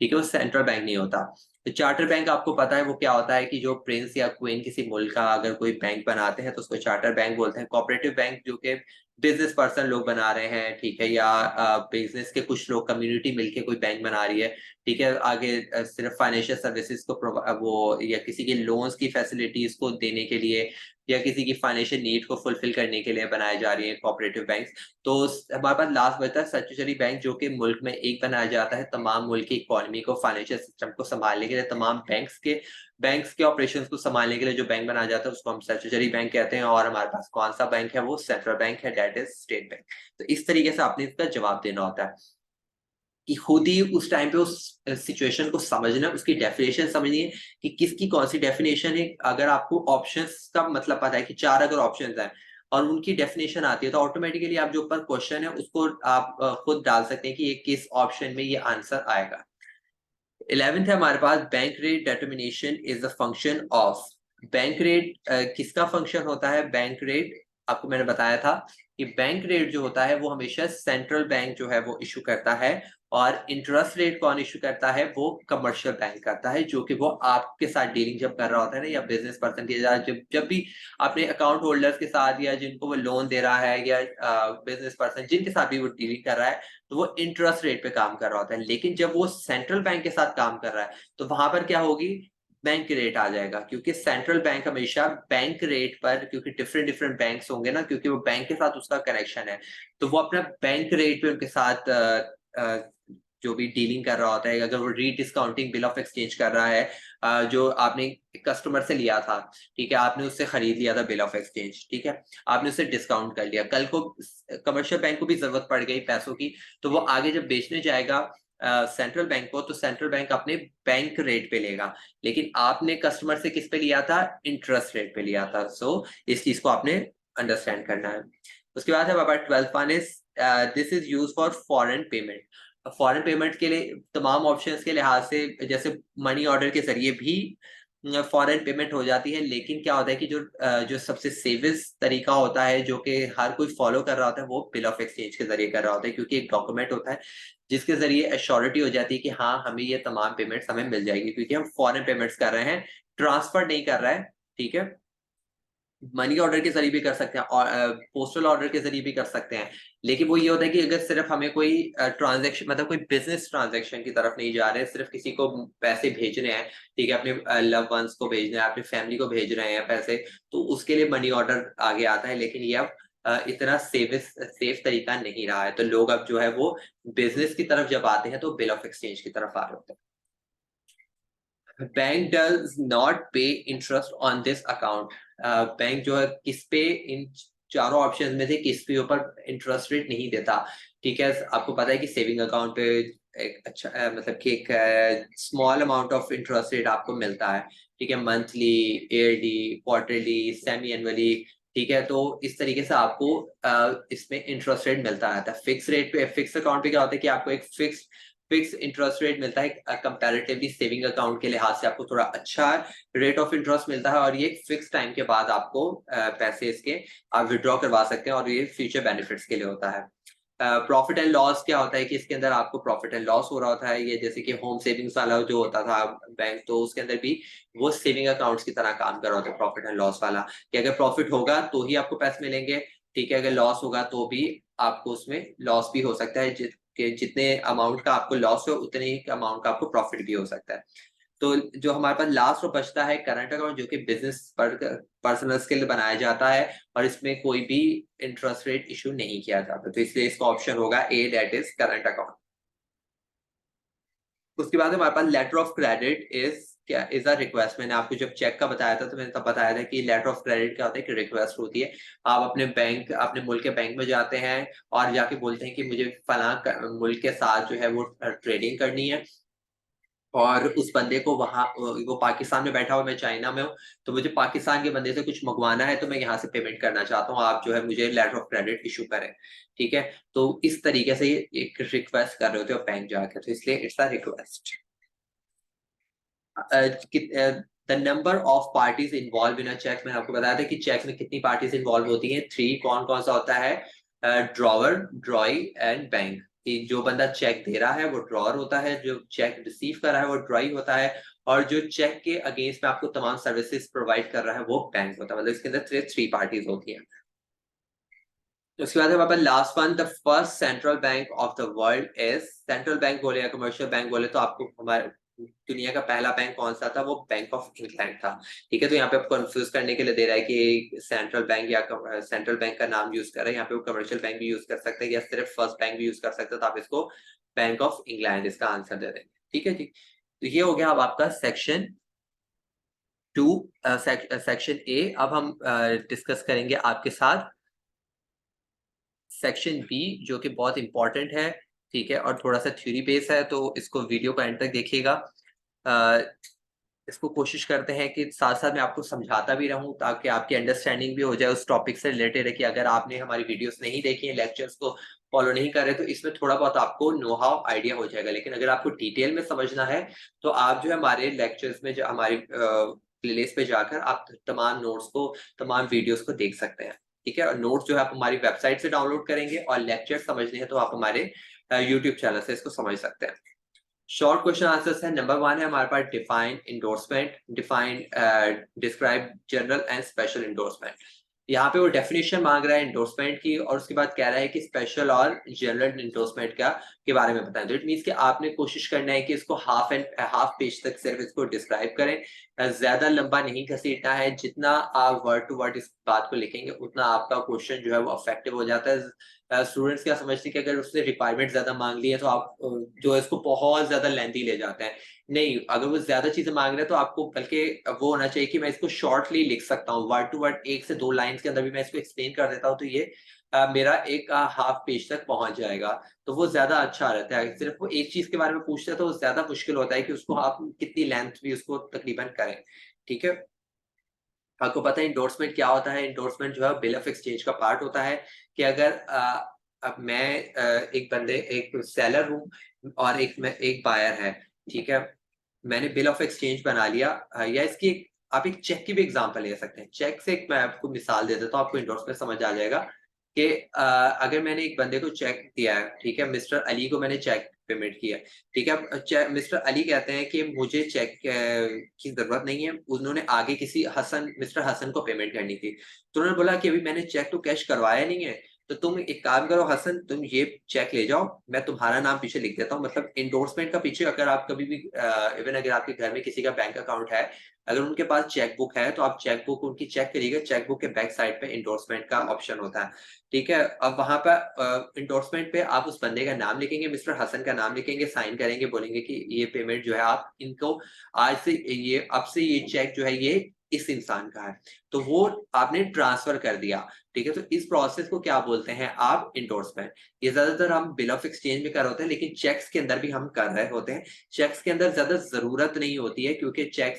ठीक है, वो सेंट्रल बैंक नहीं होता। तो चार्टर बैंक आपको पता है वो क्या होता है, कि जो प्रिंस या क्वीन किसी मुल्क का अगर कोई बैंक बनाते हैं तो उसको चार्टर बैंक बोलते हैं। कोऑपरेटिव बैंक जो कि बिजनेस पर्सन लोग बना रहे हैं, ठीक है, या बिजनेस के कुछ लोग कम्युनिटी मिलके कोई बैंक बना रही है। ठीक है, आगे सिर्फ फाइनेंशियल सर्विसेज को वो या किसी के लोन्स की फैसिलिटीज को देने के लिए, या किसी की फाइनेंशियल नीड को फुलफिल करने के लिए बनाए जा रही है कोऑपरेटिव बैंक। तो हमारे पास लास्ट बचता है स्टैट्यूटरी बैंक, जो कि मुल्क में एक बनाया जाता है तमाम मुल्क की इकोनॉमी को, फाइनेंशियल सिस्टम को संभालने के लिए, तमाम बैंक्स के ऑपरेशंस को संभालने के लिए जो बैंक बनाया जाता है उसको हम स्टैट्यूटरी बैंक कहते हैं। और हमारे पास कौन सा बैंक है? वो सेंट्रल बैंक है, दैट इज स्टेट बैंक। तो इस तरीके से आपने इसका जवाब देना होता है, कि खुद ही उस टाइम पे उस सिचुएशन को समझना, उसकी डेफिनेशन समझनी है कि किसकी कौन सी डेफिनेशन है। अगर आपको ऑप्शंस का मतलब पता है कि 4 अगर ऑप्शंस हैं और उनकी डेफिनेशन आती है, तो ऑटोमेटिकली आप जो ऊपर क्वेश्चन है उसको आप खुद डाल सकते हैं कि ये किस ऑप्शन में ये आंसर आएगा। 11th है हमारे पास bank rate determination is the function of. Bank rate किसका फंक्शन होता है? बैंक रेट आपको मैंने बताया था कि बैंक रेट जो होता है वो हमेशा सेंट्रल बैंक जो है वो इशू करता है। और इंटरेस्ट रेट कौन इशू करता है? वो कमर्शियल बैंक करता है, जो कि वो आपके साथ डीलिंग जब कर रहा होता है ना, या बिजनेस पर्सन के साथ, जब भी अपने अकाउंट होल्डर्स के साथ, या जिनको वो लोन दे रहा है, या बिजनेस पर्सन जिनके साथ भी वो डीलिंग कर रहा है, तो वो इंटरेस्ट रेट पे काम कर रहा होता है। लेकिन जब वो सेंट्रल बैंक के साथ काम कर रहा है तो वहां पर क्या होगी? बैंक रेट आ जाएगा, क्योंकि सेंट्रल बैंक हमेशा बैंक रेट पर, क्योंकि डिफरेंट डिफरेंट बैंक्स होंगे ना, क्योंकि वो बैंक के साथ उसका कनेक्शन है, तो वो अपना बैंक रेट पे उनके साथ जो भी डीलिंग कर रहा होता है। अगर वो रीडिस्काउंटिंग बिल ऑफ एक्सचेंज कर रहा है, जो आपने कस्टमर से लिया था, ठीक है, आपने उससे खरीद लिया था बिल ऑफ एक्सचेंज, ठीक है, आपने उससे डिस्काउंट कर लिया, कल को कमर्शियल बैंक को भी जरूरत पड़ गई पैसों की, तो वो आगे जब बेचने जाएगा सेंट्रल बैंक को, तो सेंट्रल बैंक अपने बैंक रेट पे लेगा। लेकिन आपने कस्टमर से किस पे लिया था? इंटरेस्ट रेट पे लिया था। सो इस चीज को आपने अंडरस्टैंड करना है। उसके बाद है बाबा 12th one is this is use for foreign payment. Foreign payment के लिए तमाम ऑप्शंस के लिहाज से, जैसे मनी ऑर्डर के जरिए भी फॉरेन पेमेंट हो जाती है, लेकिन क्या होता है कि जो सबसे सेवेस्ट तरीका होता है, जो कि हर कोई फॉलो कर रहा होता है, वो बिल ऑफ एक्सचेंज के जरिए कर रहा होता है, क्योंकि एक डॉक्यूमेंट होता है जिसके जरिए एश्योरिटी हो जाती है कि हाँ, हमें ये तमाम पेमेंट्स हमें मिल जाएगी, क्योंकि हम फॉरेन पेमेंट्स कर रहे हैं, ट्रांसफर नहीं कर रहा है। ठीक है, मनी ऑर्डर के जरिए भी कर सकते हैं और पोस्टल ऑर्डर के जरिए भी कर सकते हैं, लेकिन वो ये होता है कि अगर सिर्फ हमें कोई ट्रांजेक्शन मतलब कोई बिजनेस ट्रांजेक्शन की तरफ नहीं जा रहे हैं, सिर्फ किसी को पैसे भेजने हैं, ठीक है, अपने लव वंस को भेजना है, अपनी फैमिली को भेज रहे हैं पैसे, तो उसके लिए मनी ऑर्डर आगे आता है। लेकिन ये अब इतना सेफ तरीका नहीं रहा है, तो लोग अब जो है वो बिजनेस की तरफ जब आते हैं तो बिल ऑफ एक्सचेंज की तरफ आ रहे होते हैं। बैंक डज नॉट पे interest on this account. Bank जो है किस पे, इन चारों ऑप्शन में से किस पे ऊपर इंटरेस्ट रेट नहीं देता। ठीक है, आपको पता है कि सेविंग अकाउंट पे एक अच्छा मतलब कि एक small amount of interest rate आपको मिलता है। ठीक है, monthly, yearly, quarterly, semi annually. ठीक है, तो इस तरीके से आपको इसमें इंटरेस्ट रेट मिलता रहता है। फिक्स रेट पे, फिक्स अकाउंट पे क्या होता है कि आपको एक फिक्स इंटरेस्ट रेट मिलता है, कंपैरेटिवली सेविंग अकाउंट के लिहाज से आपको थोड़ा अच्छा रेट ऑफ इंटरेस्ट मिलता है, और ये फिक्स टाइम के बाद आपको पैसे इसके आप विड्रॉ करवा सकते हैं, और ये फ्यूचर बेनिफिट्स के लिए होता है। प्रॉफिट एंड लॉस क्या होता है कि इसके अंदर आपको प्रॉफिट एंड लॉस हो रहा होता है, ये जैसे कि होम सेविंग्स वाला जो होता था बैंक, तो उसके अंदर भी वो सेविंग अकाउंट्स की तरह काम कर रहा होता है प्रॉफिट एंड लॉस वाला, कि अगर प्रॉफिट होगा तो ही आपको पैसे मिलेंगे। ठीक है, अगर लॉस होगा तो भी आपको उसमें लॉस भी हो सकता है, जितने अमाउंट का आपको लॉस हो उतने ही अमाउंट का आपको प्रॉफिट भी हो सकता है। तो जो हमारे पास लास्ट में बचता है करंट अकाउंट, जो कि बिजनेस पर्सनल्स के लिए बनाया जाता है, और इसमें कोई भी इंटरेस्ट रेट इशू नहीं किया जाता, तो इसलिए इसका ऑप्शन होगा A, that is current account. उसके बाद हमारे पास लेटर ऑफ क्रेडिट इज क्या, इज अ रिक्वेस्ट। मैंने आपको जब चेक का बताया था तो मैंने तब बताया था कि लेटर ऑफ क्रेडिट क्या होता है कि रिक्वेस्ट होती है। आप अपने बैंक, अपने मुल्क के बैंक में जाते हैं और जाके बोलते हैं कि मुझे फलां मुल्क के साथ जो है वो ट्रेडिंग करनी है, और उस बंदे को वहां, वो पाकिस्तान में बैठा हुआ, मैं चाइना में हूँ, तो मुझे पाकिस्तान के बंदे से कुछ मंगवाना है, तो मैं यहाँ से पेमेंट करना चाहता हूँ, आप जो है मुझे लेटर ऑफ क्रेडिट इशू करें। ठीक है, तो इस तरीके से ये एक रिक्वेस्ट कर रहे होते हो बैंक जाकर, तो इसलिए it's a request. The number of parties involve in a cheque, मैंने आपको बताया था कि चेक में कितनी पार्टीज इन्वॉल्व होती हैं, 3। कौन कौन सा होता है? Drawer, ड्रॉई and bank. कि जो बंदा चेक दे रहा है वो ड्रॉवर होता है, जो चेक रिसीव कर रहा है वो ड्रॉई होता है, और जो चेक के अगेंस्ट में आपको तमाम सर्विसेज प्रोवाइड कर रहा है वो बैंक होता है। मतलब इसके अंदर 3 पार्टीज होती हैं। उसके बाद हमारे पास last one, the first central bank of the world is. Central bank बोले या कमर्शियल बैंक बोले, तो आपको हमारे दुनिया का पहला बैंक कौन सा था? वो बैंक ऑफ इंग्लैंड था। ठीक है, तो यहाँ पे आपको कंफ्यूज करने के लिए दे रहा है कि सेंट्रल बैंक या सेंट्रल बैंक का नाम यूज कर रहे हैं, यहाँ पे वो कमर्शियल बैंक भी यूज कर सकते हैं या सिर्फ फर्स्ट बैंक भी यूज कर सकते हैं, तो आप इसको बैंक ऑफ इंग्लैंड इसका आंसर दे देंगे। ठीक है जी, तो ये हो गया अब आपका सेक्शन 2, सेक्शन ए। अब हम डिस्कस करेंगे आपके साथ सेक्शन बी, जो कि बहुत इंपॉर्टेंट है। ठीक है, और थोड़ा सा थ्योरी बेस है, तो इसको वीडियो को एंड तक देखिएगा। अ, इसको कोशिश करते हैं कि साथ साथ मैं आपको समझाता भी रहूं, ताकि आपकी अंडरस्टैंडिंग भी हो जाए उस टॉपिक से रिलेटेड है, कि अगर आपने हमारी वीडियोस नहीं देखी है, लेक्चर्स को फॉलो नहीं कर रहे, तो इसमें थोड़ा बहुत आपको नो हाउ आइडिया हो जाएगा। लेकिन अगर आपको डिटेल में समझना है, तो आप जो है हमारे लेक्चर्स में, जो हमारी प्लेलिस्ट पे जाकर आप तमाम नोट्स को, तमाम वीडियोस को देख सकते हैं। ठीक है, और नोट्स जो है आप हमारी वेबसाइट से डाउनलोड करेंगे, और लेक्चर समझने हैं तो आप हमारे यूट्यूब चैनल से इसको समझ सकते हैं। शॉर्ट क्वेश्चन आंसर्स है। नंबर 1 है हमारे पास define endorsement, define describe general and special endorsement. यहाँ पे वो डेफिनेशन मांग रहा है इंडोर्समेंट की, और उसके बाद कह रहा है कि स्पेशल और जनरल इंडोर्समेंट का के बारे में बताएं। तो इट मींस कि आपने कोशिश करना है कि इसको हाफ पेज तक सिर्फ इसको डिस्क्राइब करें, ज्यादा लंबा नहीं घसीटना है। जितना आप वर्ड टू वर्ड इस बात को लिखेंगे, उतना आपका क्वेश्चन जो है वो इफेक्टिव हो जाता है। स्टूडेंट्स क्या समझते हैं कि अगर उसने रिक्वायरमेंट ज्यादा मांग ली है, तो आप जो है इसको बहुत ज्यादा लेंथी ले जाते हैं। नहीं, अगर वो ज्यादा चीजें मांग रहे हैं, तो आपको बल्कि वो होना चाहिए कि मैं इसको शॉर्टली लिख सकता हूँ, वर्ड टू वर्ड 1 से 2 लाइन्स के अंदर भी मैं इसको एक्सप्लेन कर देता हूँ, तो ये मेरा एक हाफ पेज तक पहुंच जाएगा। तो वो ज्यादा अच्छा रहता है। सिर्फ वो एक चीज के बारे में पूछते हैं तो वो ज्यादा मुश्किल होता है कि उसको आप कितनी लेंथ भी उसको तकरीबन करें। ठीक है, आपको पता है इंडोर्समेंट क्या होता है? इंडोर्समेंट जो है बिल ऑफ एक्सचेंज का पार्ट होता है, कि अगर अब मैं एक सेलर हूँ और एक बायर है। ठीक है, मैंने बिल ऑफ एक्सचेंज बना लिया, या इसकी आप एक चेक की भी एग्जांपल ले सकते हैं। चेक से एक मैं आपको मिसाल दे देता हूँ, आपको इंडोर्समेंट समझ आ जाएगा कि अगर मैंने एक बंदे को चेक दिया है, ठीक है, मिस्टर अली को मैंने चेक पेमेंट किया, ठीक है, अब मिस्टर अली कहते हैं कि मुझे चेक की जरूरत नहीं है, उन्होंने आगे किसी मिस्टर हसन को पेमेंट करनी थी, तो उन्होंने बोला कि अभी मैंने चेक तो कैश करवाया नहीं है, तो तुम एक काम करो हसन, तुम ये चेक ले जाओ, मैं तुम्हारा नाम पीछे लिख देता हूँ। मतलब इंडोर्समेंट का पीछे अगर आप कभी भी इवन अगर आपके घर में किसी का बैंक अकाउंट है, अगर उनके पास चेक बुक है तो आप चेक बुक उनकी चेक करिएगा, चेक बुक के बैक साइड पे इंडोर्समेंट का ऑप्शन होता है। ठीक है, अब वहां पर इंडोर्समेंट पे आप उस बंदे का नाम लिखेंगे, मिस्टर हसन का नाम लिखेंगे, साइन करेंगे, बोलेंगे कि ये पेमेंट जो है आप इनको आज से, ये अब से ये चेक जो है ये इस इंसान का है, तो वो आपने ट्रांसफर कर दिया। ठीक है, तो इस प्रोसेस को क्या बोलते हैं आप, इंडोर्समेंट। ये ज्यादातर हम बिल ऑफ एक्सचेंज में कर रहे होते हैं, लेकिन चेक्स के अंदर भी हम कर रहे होते हैं। चेक्स के अंदर ज्यादा जरूरत नहीं होती है, क्योंकि चेक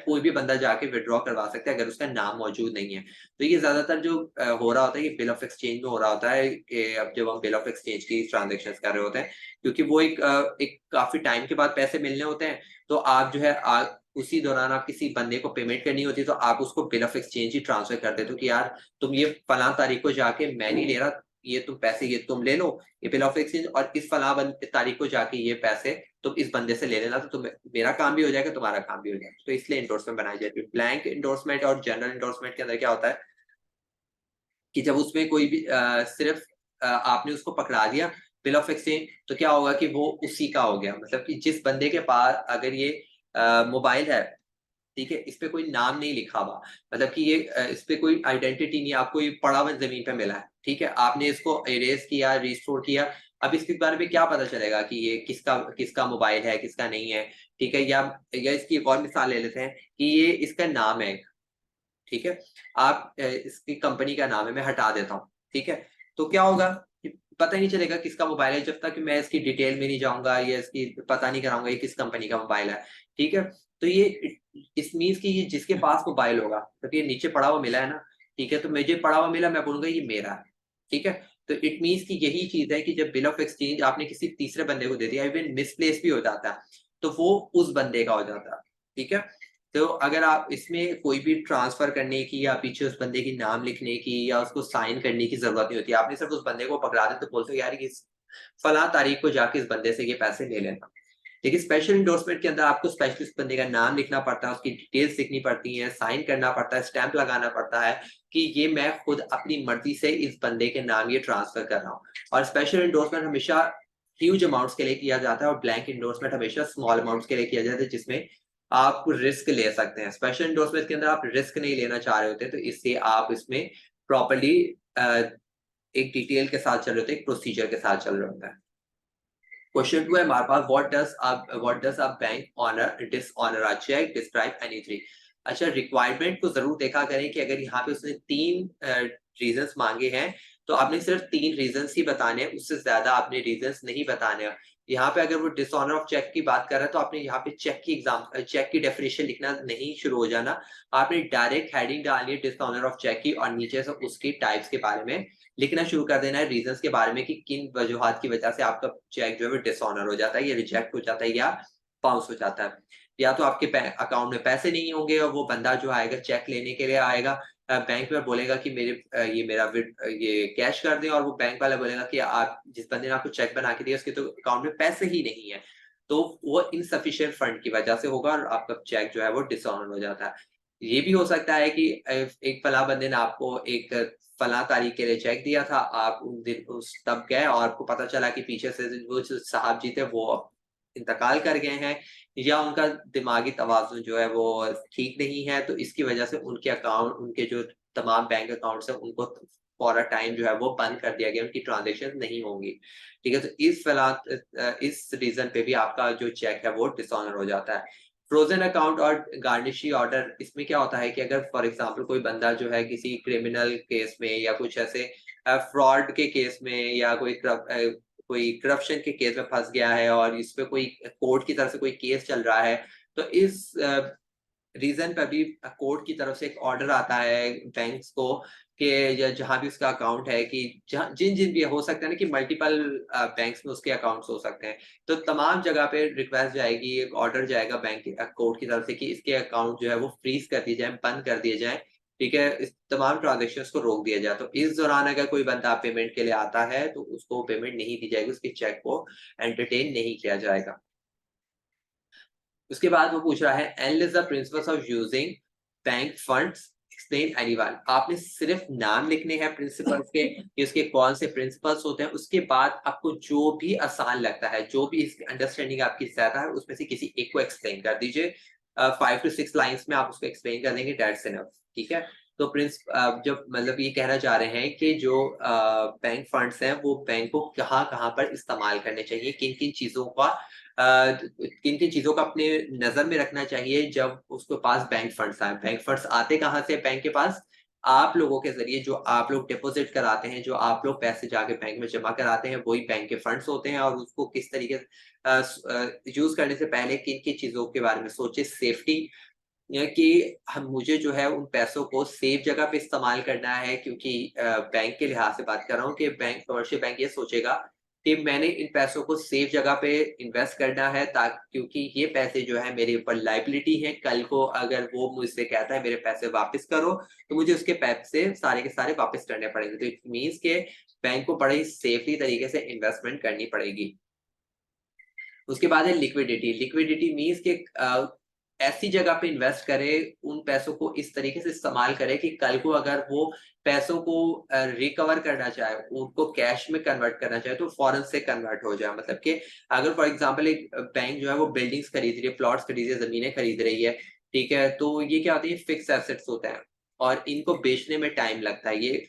कोई भी बंदा जाके विड्रॉ करवा सकता है अगर उसका नाम मौजूद नहीं है। तो ये ज्यादातर जो हो रहा होता है, ये बिल ऑफ एक्सचेंज में हो रहा होता है कि अब जब हम बिल ऑफ एक्सचेंज की ट्रांजेक्शन कर रहे होते हैं, क्योंकि वो एक काफी टाइम के बाद पैसे मिलने होते हैं, तो आप जो है उसी दौरान आप किसी बंदे को पेमेंट करनी होती है, तो आप उसको bill of exchange he transfer कर देते हो कि यार तुम ये फलां तारीख को जाके, मैं नहीं ले रहा ये तुम पैसे, ये तुम ले लो, ये बिल ऑफ एक्सचेंज, और इस फलां तारीख को जाके ये पैसे तुम इस बंदे से ले लेना, तो मेरा काम भी हो जाएगा, तुम्हारा काम भी हो जाएगा। तो इसलिए इंडोर्समेंट बनाई जाती है। ब्लैंक इंडोर्समेंट और जनरल इंडोर्समेंट के अंदर क्या होता है कि जब उसमें कोई भी सिर्फ आपने उसको पकड़ा दिया बिल ऑफ एक्सचेंज, तो क्या होगा कि वो उसी का हो गया। मतलब कि जिस बंदे के पास अगर ये मोबाइल है, ठीक है, इस पे कोई नाम नहीं लिखा हुआ, मतलब कि ये इस पे कोई आइडेंटिटी नहीं, आपको ये पड़ा हुआ जमीन पे मिला है, ठीक है, आपने इसको इरेज किया, रिस्टोर किया, अब इसके बारे में क्या पता चलेगा कि ये किसका किसका मोबाइल है, किसका नहीं है। ठीक है, या इसकी एक और मिसाल ले लेते हैं कि ये इसका नाम है, ठीक है, आप इसकी कंपनी का नाम है, मैं हटा देता हूँ, ठीक है, तो क्या होगा कि पता ही नहीं चलेगा किसका मोबाइल है, जब तक मैं इसकी डिटेल में नहीं जाऊंगा या इसकी पता नहीं कराऊंगा ये किस कंपनी का मोबाइल है। ठीक है, तो ये इस मीन्स की ये जिसके पास मोबाइल होगा, तो ये नीचे पड़ा हुआ मिला है ना, ठीक है, तो मुझे पड़ा हुआ मिला, मैं बोलूंगा ये मेरा है। ठीक है, तो इट मीन्स की यही चीज है कि जब बिल ऑफ एक्सचेंज आपने किसी तीसरे बंदे को दे दिया, इवन मिसप्लेस भी हो जाता है, तो वो उस बंदे का हो जाता है। ठीक है, तो अगर आप इसमें कोई भी ट्रांसफर करने की या पीछे उस बंदे की नाम लिखने की या उसको साइन करने की जरूरत नहीं होती, आपने सिर्फ उस बंदे को पकड़ा दे तो बोलते हो यार इस फला तारीख को जाके इस बंदे से ये पैसे ले लेना। लेकिन स्पेशल इंडोर्समेंट के अंदर आपको स्पेशल उस बंदे का नाम लिखना पड़ता है, उसकी डिटेल्स लिखनी पड़ती है, साइन करना पड़ता है, स्टैंप लगाना पड़ता है कि ये मैं खुद अपनी मर्जी से इस बंदे के नाम ये ट्रांसफर कर रहा हूँ। और स्पेशल इंडोर्समेंट हमेशा ह्यूज अमाउंट्स के लिए किया जाता है, और ब्लैंक इंडोर्समेंट हमेशा स्मॉल अमाउंट्स के लिए किया जाता है, जिसमें आप रिस्क ले सकते हैं। स्पेशल इंडोर्समेंट के अंदर आप रिस्क नहीं लेना चाह रहे होते, तो इससे आप इसमें प्रॉपरली एक डिटेल के साथ चल रहे होते हैं, एक प्रोसीजर के साथ चल रहे होता है। क्वेश्चन 2 है हमारे पास, what does a bank honour dishonour a cheque, describe any three. अच्छा, रिक्वायरमेंट को जरूर देखा करें कि अगर यहाँ पे उसने 3 रीजंस मांगे हैं, तो आपने सिर्फ 3 रीजंस ही बताने हैं, उससे ज्यादा आपने रीजंस नहीं बताने हैं। यहाँ पे अगर वो डिसऑनर ऑफ चेक की बात कर रहा है, तो आपने यहाँ पे चेक की डेफिनेशन लिखना नहीं शुरू हो जाना, आपने डायरेक्ट हेडिंग डालनी है डिसऑनर ऑफ चेक की, और नीचे से उसकी टाइप्स के बारे में लिखना शुरू कर देना है, रीजंस के बारे में कि किन वजूहात की वजह से आपका चेक जो है वो डिसऑनर हो जाता है, या रिजेक्ट हो जाता है, या बाउंस हो जाता है। या तो आपके अकाउंट में पैसे नहीं होंगे, और वो बंदा जो आएगा चेक लेने के लिए आएगा, बैंक में बोलेगा कि ये कैश कर दें, और वो बैंक वाला बोलेगा कि आप जिस बंदे ने आपको चेक बना के दिया उसके तो अकाउंट में पैसे ही नहीं है, तो वो इनसफिशिएंट फंड की वजह से होगा और आपका चेक जो है वो डिसऑनर हो जाता है। ये भी हो सकता है कि एक फला बंदे ने आपको एक फला तारीख के लिए चेक दिया था, आप उन दिन उस तब गए और आपको पता चला कि पीछे से वो जो साहब जी थे वो इंतकाल कर गए हैं, या उनका दिमागी तवाज़ुन जो है वो ठीक नहीं है, तो इसकी वजह से उनके अकाउंट, उनके जो तमाम बैंक अकाउंट्स हैं उनको फॉर अ टाइम जो है वो बंद कर दिया गया, उनकी ट्रांज़ैक्शन नहीं होंगी। ठीक है, तो इस रीज़न पे भी आपका जो चेक है वो डिसऑनर हो जाता है। फ्रोजन अकाउंट और गार्निशी ऑर्डर, इसमें क्या होता है कि अगर फॉर एग्जांपल कोई बंदा जो है किसी क्रिमिनल केस में या कुछ ऐसे फ्रॉड के केस में या कोई करप्शन के केस में फंस गया है, और इस पे कोई कोर्ट की तरफ से कोई केस चल रहा है, तो इस रीजन पे भी कोर्ट की तरफ से एक ऑर्डर आता है बैंक्स को कि या जहां भी उसका अकाउंट है, कि जहां जिन जिन भी हो सकता है ना कि मल्टीपल बैंक्स में उसके अकाउंट्स हो सकते हैं, तो तमाम जगह पे रिक्वेस्ट जाएगी, एक ऑर्डर जाएगा कोर्ट की तरफ से कि इसके अकाउंट जो है वो फ्रीज कर दिए जाए, बंद कर दिए जाए। ठीक है, इस तमाम ट्रांजेक्शन को रोक दिया जाए, तो इस दौरान अगर कोई बंदा पेमेंट के लिए आता है तो उसको पेमेंट नहीं दी जाएगी, उसके चेक को एंटरटेन नहीं किया जाएगा। उसके बाद वो पूछ रहा है, analyse the principles of using bank funds, explain anyone, आपने सिर्फ नाम लिखने हैं प्रिंसिपल्स के कि उसके कौन से प्रिंसिपल्स होते हैं, उसके बाद आपको जो भी आसान लगता है, जो भी इसकी अंडरस्टैंडिंग आपकी ज्यादा है, उसमें से किसी एक को एक्सप्लेन कर दीजिए। 5 to 6 लाइन्स में आप उसको एक्सप्लेन कर देंगे, दैट्स इनफ। ठीक है, तो जब मतलब ये कहना चाह रहे हैं कि जो बैंक फंड्स हैं वो बैंक को कहाँ कहाँ पर इस्तेमाल करने चाहिए, किन किन चीजों का किन किन चीजों का अपने नजर में रखना चाहिए जब उसके पास बैंक फंड्स आए। बैंक फंड्स आते कहाँ से बैंक के पास? आप लोगों के जरिए, जो आप लोग डिपॉजिट कराते हैं, जो आप लोग पैसे जाके बैंक में जमा कराते हैं, वही बैंक के फंड्स होते हैं। और उसको किस तरीके से यूज करने से पहले किन किन चीजों के बारे में सोचे, सेफ्टी, या कि हम मुझे जो है उन पैसों को सेफ जगह पे इस्तेमाल करना है, क्योंकि बैंक के लिहाज से बात कर रहा हूँ कि बैंक, कमर्शियल बैंक ये सोचेगा कि मैंने इन पैसों को सेफ जगह पे इन्वेस्ट करना है, ताकि क्योंकि ये पैसे जो है मेरे ऊपर लाइबिलिटी है, कल को अगर वो मुझसे कहता है मेरे पैसे वापस करो, तो मुझे उसके पैसे सारे के सारे वापस करने पड़ेंगे। तो इट मीन्स के बैंक को बड़े ही सेफली तरीके से इन्वेस्टमेंट करनी पड़ेगी। उसके बाद है लिक्विडिटी। लिक्विडिटी मीन्स कि ऐसी जगह पे इन्वेस्ट करे, उन पैसों को इस तरीके से इस्तेमाल करे कि कल को अगर वो पैसों को रिकवर करना चाहे, उनको कैश में कन्वर्ट करना चाहे, तो फौरन से कन्वर्ट हो जाए। मतलब कि अगर फॉर एग्जांपल एक बैंक जो है वो बिल्डिंग्स खरीद रही है, प्लॉट्स खरीद रही है, जमीनें खरीद रही है, ठीक है, तो ये क्या होती है, फिक्स एसेट्स होते हैं और इनको बेचने में टाइम लगता है, ये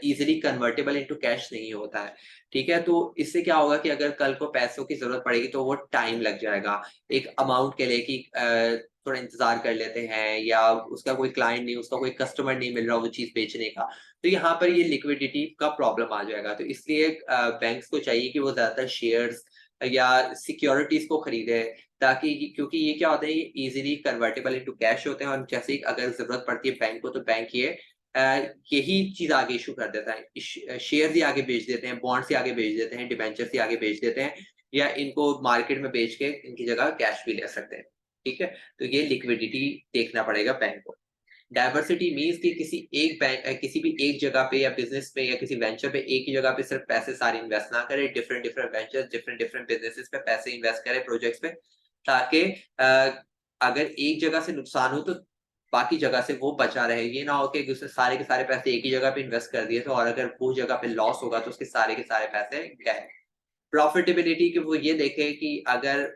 इजीली कन्वर्टेबल इनटू कैश नहीं होता है। ठीक है, तो इससे क्या होगा कि अगर कल को पैसों की जरूरत पड़ेगी तो वो टाइम लग जाएगा एक अमाउंट के लिए, कि थोड़ा इंतजार कर लेते हैं, या उसका कोई क्लाइंट नहीं, उसका कोई कस्टमर नहीं मिल रहा वो चीज बेचने का, तो यहाँ पर ये लिक्विडिटी का प्रॉब्लम आ जाएगा। तो इसलिए बैंक्स को चाहिए कि वो ज्यादातर शेयर्स या सिक्योरिटीज को खरीदे, ताकि क्योंकि ये क्या होता है, ये इजीली कन्वर्टेबल इनटू कैश होते हैं, और जैसे ही अगर जरूरत पड़ती है बैंक को, तो बैंक ये अ, यही चीज आगे इशू कर देता है, शेयर ही आगे बेच देते हैं, बॉन्ड्स ही आगे बेच देते हैं, डिबेंचर्स ही आगे बेच देते हैं, या इनको मार्केट में बेच के इनकी जगह कैश भी ले सकते हैं। ठीक है, तो ये लिक्विडिटी देखना पड़ेगा बैंक को। डाइवर्सिटी मीन्स कि किसी एक बैंक, किसी भी एक जगह पे या बिजनेस पे या किसी वेंचर पे एक ही जगह पे सिर्फ पैसे सारे इन्वेस्ट ना करे, different different venture, different different businesses पे पैसे इन्वेस्ट करे, प्रोजेक्ट्स पे, ताकि अगर एक जगह से नुकसान हो तो बाकी जगह से वो बचा रहे। ये ना हो कि उसने सारे के सारे पैसे एक ही जगह पे इन्वेस्ट कर दिए, तो और अगर वो जगह पे लॉस होगा तो उसके सारे के सारे पैसे गए। प्रॉफिटेबिलिटी की वो ये देखे कि अगर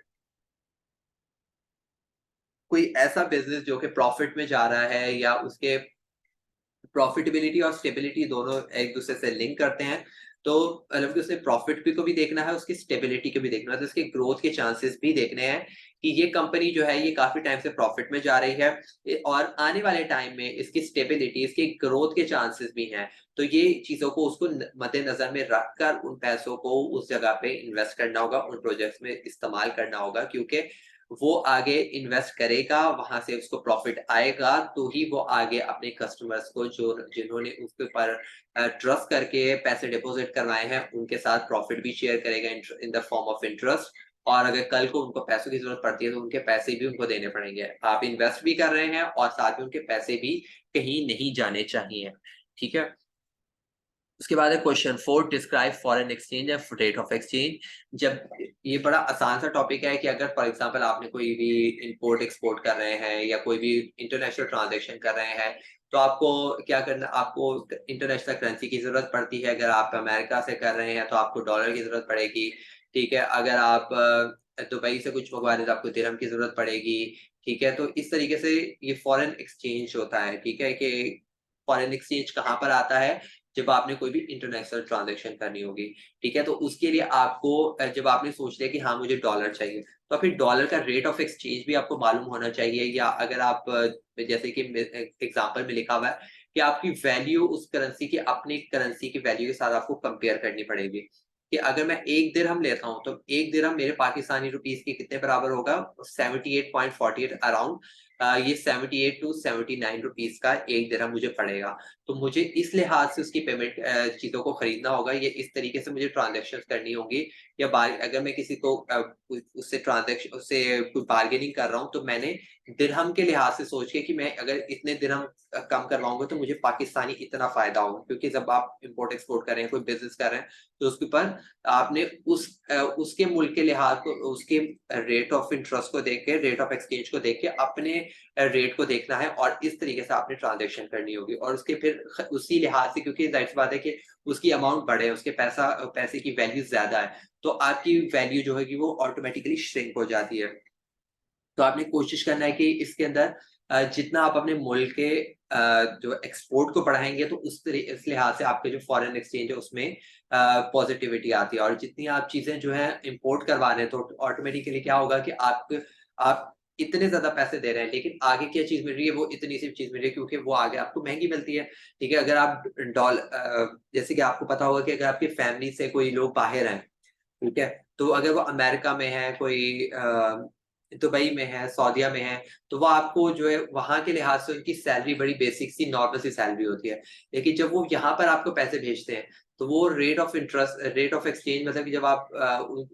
कोई ऐसा बिजनेस जो कि प्रॉफिट में जा रहा है, या उसके प्रॉफिटेबिलिटी और स्टेबिलिटी दोनों एक दूसरे से लिंक करते हैं, तो मतलब कि उसने प्रॉफिट भी को भी देखना है, उसकी स्टेबिलिटी को भी देखना है, तो इसके ग्रोथ के चांसेस भी देखने हैं कि ये कंपनी जो है ये काफी टाइम से प्रॉफिट में जा रही है, और आने वाले टाइम में इसकी स्टेबिलिटी, इसके ग्रोथ के चांसेस भी हैं। तो ये चीजों को उसको मद्देनजर में रखकर उन पैसों को उस जगह पे इन्वेस्ट करना होगा, उन प्रोजेक्ट्स में इस्तेमाल करना होगा, क्योंकि वो आगे इन्वेस्ट करेगा, वहां से उसको प्रॉफिट आएगा, तो ही वो आगे अपने कस्टमर्स को, जो जिन्होंने उसके ऊपर ट्रस्ट करके पैसे डिपॉजिट करवाए हैं, उनके साथ प्रॉफिट भी शेयर करेगा in the form of interest. और अगर कल को उनको पैसों की जरूरत पड़ती है तो उनके पैसे भी उनको देने पड़ेंगे। आप इन्वेस्ट भी कर रहे हैं और साथ में उनके पैसे भी कहीं नहीं जाने चाहिए। ठीक है, उसके बाद है question 4, describe foreign exchange and rate of exchange. जब ये बड़ा आसान सा टॉपिक है कि अगर फॉर एग्जांपल आपने कोई भी इंपोर्ट एक्सपोर्ट कर रहे हैं या कोई भी इंटरनेशनल ट्रांजैक्शन कर रहे हैं, तो आपको क्या करना, आपको इंटरनेशनल करेंसी की जरूरत पड़ती है। अगर आप अमेरिका से कर रहे हैं तो आपको डॉलर की जरूरत पड़ेगी। ठीक है, अगर आप दुबई से कुछ मंगवा रहे हैं तो आपको दिरहम की जरूरत पड़ेगी। ठीक है, तो इस तरीके से ये फॉरेन एक्सचेंज होता है। ठीक है, कि फॉरेन एक्सचेंज कहाँ पर आता है, जब आपने कोई भी इंटरनेशनल ट्रांजैक्शन करनी होगी। ठीक है, तो उसके लिए आपको जब आपने सोच लिया कि हाँ मुझे डॉलर चाहिए, तो फिर डॉलर का रेट ऑफ एक्सचेंज भी आपको मालूम होना चाहिए। या अगर आप जैसे कि एग्जांपल में लिखा हुआ है कि आपकी वैल्यू उस करेंसी की अपनी करेंसी की वैल्यू के साथ आपको कंपेयर करनी पड़ेगी। कि अगर मैं एक दिरहम लेता हूँ तो एक दिरहम मेरे पाकिस्तानी रुपीस के कितने बराबर होगा, 78.48 अराउंड। ये 78 टू 79 रुपीस का एक दिरहम मुझे पड़ेगा। तो मुझे इस लिहाज से उसकी पेमेंट चीज़ों को खरीदना होगा, ये इस तरीके से मुझे ट्रांज़ैक्शंस करनी होंगी। या अगर मैं किसी को उससे कोई बार्गेनिंग कर रहा हूँ, तो मैंने दिरहम के लिहाज से सोच के कि मैं अगर इतने दिरहम कम करवाऊँगा तो मुझे पाकिस्तानी इतना फ़ायदा होगा। क्योंकि जब आप इम्पोर्ट एक्सपोर्ट कर रहे हैं, कोई बिज़नेस कर रहे हैं, तो उसके ऊपर आपने उस उसके मुल्क के लिहाज को, उसके रेट ऑफ इंटरेस्ट को देख के, रेट ऑफ एक्सचेंज को देख के अपने रेट को देखना है और इस तरीके से आपने ट्रांजेक्शन करनी होगी। और उसके फिर उसी लिहाज से, क्योंकि जाहिर सी बात है कि उसकी अमाउंट बड़े है, उसके पैसे की वैल्यू ज्यादा है, तो आपकी वैल्यू जो है कि वो ऑटोमेटिकली श्रिंक हो जाती है। तो आपने कोशिश करना है कि इसके अंदर जितना आप अपने मुल्क के जो एक्सपोर्ट को बढ़ाएंगे, तो इस लिहाज से आपके जो फॉरेन एक्सचेंज है उसमें पॉजिटिविटी आती है। और जितनी आप चीजें जो है इंपोर्ट करवा रहे हैं, तो ऑटोमेटिकली क्या होगा कि आप इतने ज्यादा पैसे दे रहे हैं, लेकिन आगे क्या चीज मिल रही है, वो इतनी सी चीज मिल रही है, क्योंकि वो आगे आपको महंगी मिलती है। ठीक है, अगर आप जैसे कि आपको पता होगा कि अगर आपकी फैमिली से कोई लोग बाहर हैं, ठीक है, तो अगर वो अमेरिका में है, कोई दुबई में है, सऊदीया में है, तो वो आपको जो है वहां के लिहाज से उनकी सैलरी बड़ी बेसिक सी नॉर्मल सी सैलरी होती है। लेकिन जब वो यहाँ पर आपको पैसे भेजते हैं, तो वो रेट ऑफ एक्सचेंज, मतलब कि जब आप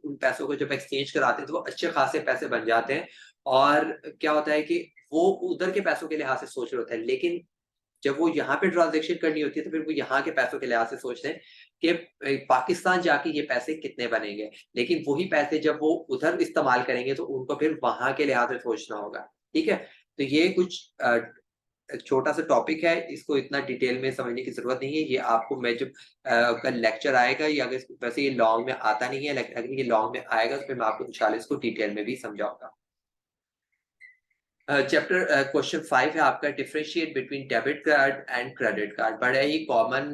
उन पैसों को जब एक्सचेंज कराते हैं, तो वो अच्छे खासे पैसे बन जाते हैं। और क्या होता है कि वो उधर के पैसों के लिहाज से सोच रहे होते हैं, लेकिन जब वो यहाँ पे ट्रांजेक्शन करनी होती है, तो फिर वो यहाँ के पैसों के लिहाज से सोचते हैं कि पाकिस्तान जाके ये पैसे कितने बनेंगे। लेकिन वही पैसे जब वो उधर इस्तेमाल करेंगे, तो उनको फिर वहां के लिहाज से सोचना होगा। ठीक है, तो ये कुछ छोटा सा टॉपिक है, इसको इतना डिटेल में समझने की जरूरत नहीं है। ये आपको मैं जब कल लेक्चर आएगा, या अगर वैसे ये लॉन्ग में आता नहीं है, लेकिन अगर ये लॉन्ग में आएगा तो फिर मैं आपको इंशाल्लाह इसको डिटेल में भी समझाऊंगा। चैप्टर क्वेश्चन 5 है आपका, differentiate between debit card and credit card. बड़ा ही कॉमन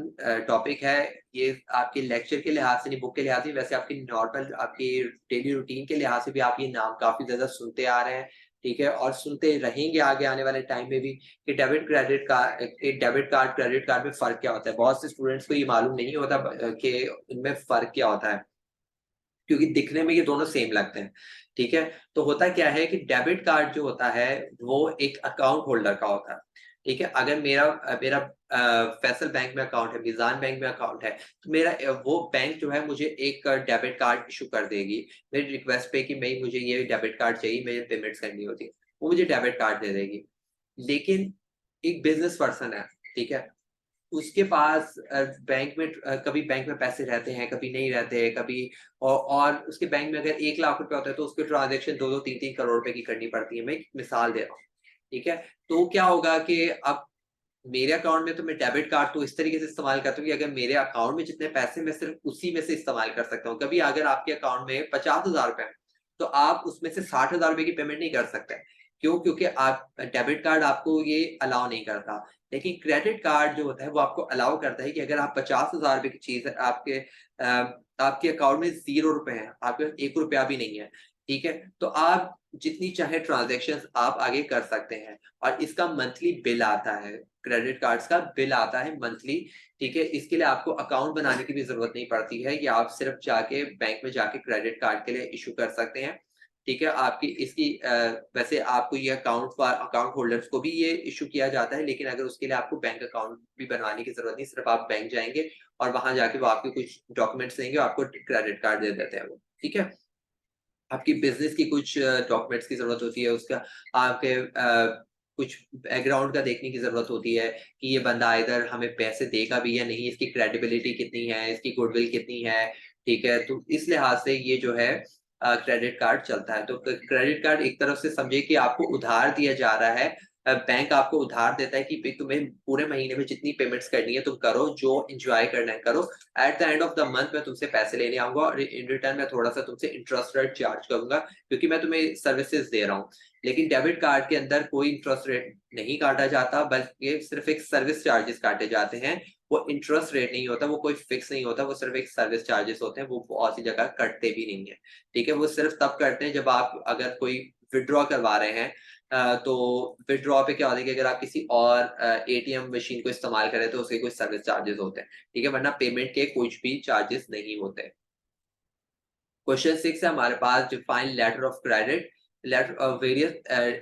टॉपिक है ये, आपके लेक्चर के लिहाज से नहीं, बुक के लिहाज से, वैसे आपकी नॉर्मल आपकी डेली रूटीन के लिहाज से भी आप ये नाम काफी ज्यादा सुनते आ रहे हैं। ठीक है, और सुनते रहेंगे आगे आने वाले टाइम में भी, कि डेबिट कार्ड क्रेडिट कार्ड में फर्क क्या होता है। बहुत से स्टूडेंट्स को ये मालूम नहीं होता कि इनमें फर्क क्या होता है, क्योंकि दिखने में ये दोनों सेम लगते हैं। ठीक है, तो होता क्या है कि डेबिट कार्ड जो होता है वो एक अकाउंट होल्डर का होता है। ठीक है, अगर मेरा मेरा फैसल बैंक में अकाउंट है, मिजान बैंक में अकाउंट है, तो मेरा वो बैंक जो है मुझे एक डेबिट कार्ड इशू कर देगी मेरी रिक्वेस्ट पे कि मैं मुझे ये डेबिट कार्ड चाहिए, मुझे पेमेंट्स करनी होती है, वो मुझे डेबिट कार्ड दे देगी। लेकिन एक बिजनेस पर्सन है, ठीक है, उसके पास बैंक में कभी बैंक में पैसे रहते हैं, कभी नहीं रहते, कभी और उसके बैंक में अगर 1 लाख रुपए होता है, तो उसके ट्रांजेक्शन 2-2, 3-3 करोड़ रुपए की करनी पड़ती है। मैं एक मिसाल दे रहा हूँ। ठीक है, तो क्या होगा कि अब मेरे अकाउंट में तो मैं डेबिट कार्ड तो इस तरीके से इस्तेमाल करता हूँ कि अगर मेरे अकाउंट में जितने पैसे, मैं सिर्फ उसी में से इस्तेमाल कर सकता हूँ। कभी अगर आपके अकाउंट में 50,000 रुपए है, तो आप उसमें से 60,000 रुपए की पेमेंट नहीं कर सकते। क्यों? क्योंकि आप डेबिट कार्ड आपको ये अलाउ नहीं करता। लेकिन क्रेडिट कार्ड जो होता है वो आपको अलाउ करता है कि अगर आप 50,000 रुपए की चीज आपके अकाउंट में 0 रुपए है, आपके पास 1 रुपया भी नहीं है, ठीक है, तो आप जितनी चाहे ट्रांजेक्शन आप आगे कर सकते हैं। और इसका मंथली बिल आता है, क्रेडिट कार्ड्स का बिल आता है मंथली। ठीक है, इसके लिए आपको अकाउंट बनाने की भी जरूरत नहीं पड़ती है, कि आप सिर्फ जाके बैंक में जाके क्रेडिट कार्ड के लिए इशू कर सकते हैं। ठीक है, आपकी इसकी वैसे आपको ये अकाउंट होल्डर्स को भी ये इशू किया जाता है, लेकिन अगर उसके लिए आपको बैंक अकाउंट भी बनवाने की जरूरत नहीं, सिर्फ आप बैंक जाएंगे और वहां जाके वो आपके कुछ डॉक्यूमेंट्स देंगे, आपको क्रेडिट कार्ड दे देते हैं वो। ठीक है, आपकी बिजनेस की कुछ डॉक्यूमेंट्स की जरूरत होती है, उसका आपके कुछ बैकग्राउंड का देखने की जरूरत होती है, कि ये बंदा इधर हमें पैसे देगा भी या नहीं, इसकी क्रेडिबिलिटी कितनी है, इसकी गुडविल कितनी है। ठीक है, तो इस लिहाज से ये जो है क्रेडिट कार्ड चलता है। तो क्रेडिट कार्ड एक तरफ से समझे कि आपको उधार दिया जा रहा है, बैंक आपको उधार देता है कि भाई तुम्हें पूरे महीने में जितनी पेमेंट्स करनी है तुम करो, जो एंजॉय करना है करो, at the end of the month मैं तुमसे पैसे लेने आऊंगा, और इन रिटर्न मैं थोड़ा सा तुमसे इंटरेस्ट रेट चार्ज करूंगा, क्योंकि मैं तुम्हें सर्विसेज दे रहा हूँ। लेकिन डेबिट कार्ड के अंदर कोई इंटरेस्ट रेट नहीं काटा जाता, बल्कि सिर्फ एक सर्विस चार्जेस काटे जाते हैं। वो इंटरेस्ट रेट नहीं होता, वो कोई फिक्स नहीं होता, वो सिर्फ एक सर्विस चार्जेस होते हैं, वो बहुत सी जगह कटते भी नहीं है। ठीक है, वो सिर्फ तब करते हैं जब आप अगर कोई विड्रॉ करवा रहे हैं, तो विड्रॉ पे क्या होता है कि अगर आप किसी और एटीएम मशीन को इस्तेमाल करें, तो उसके कुछ सर्विस चार्जेस होते हैं। ठीक है, वरना पेमेंट के कुछ भी चार्जेस नहीं होते। क्वेश्चन 6 है हमारे पास, define letter of credit, letter of various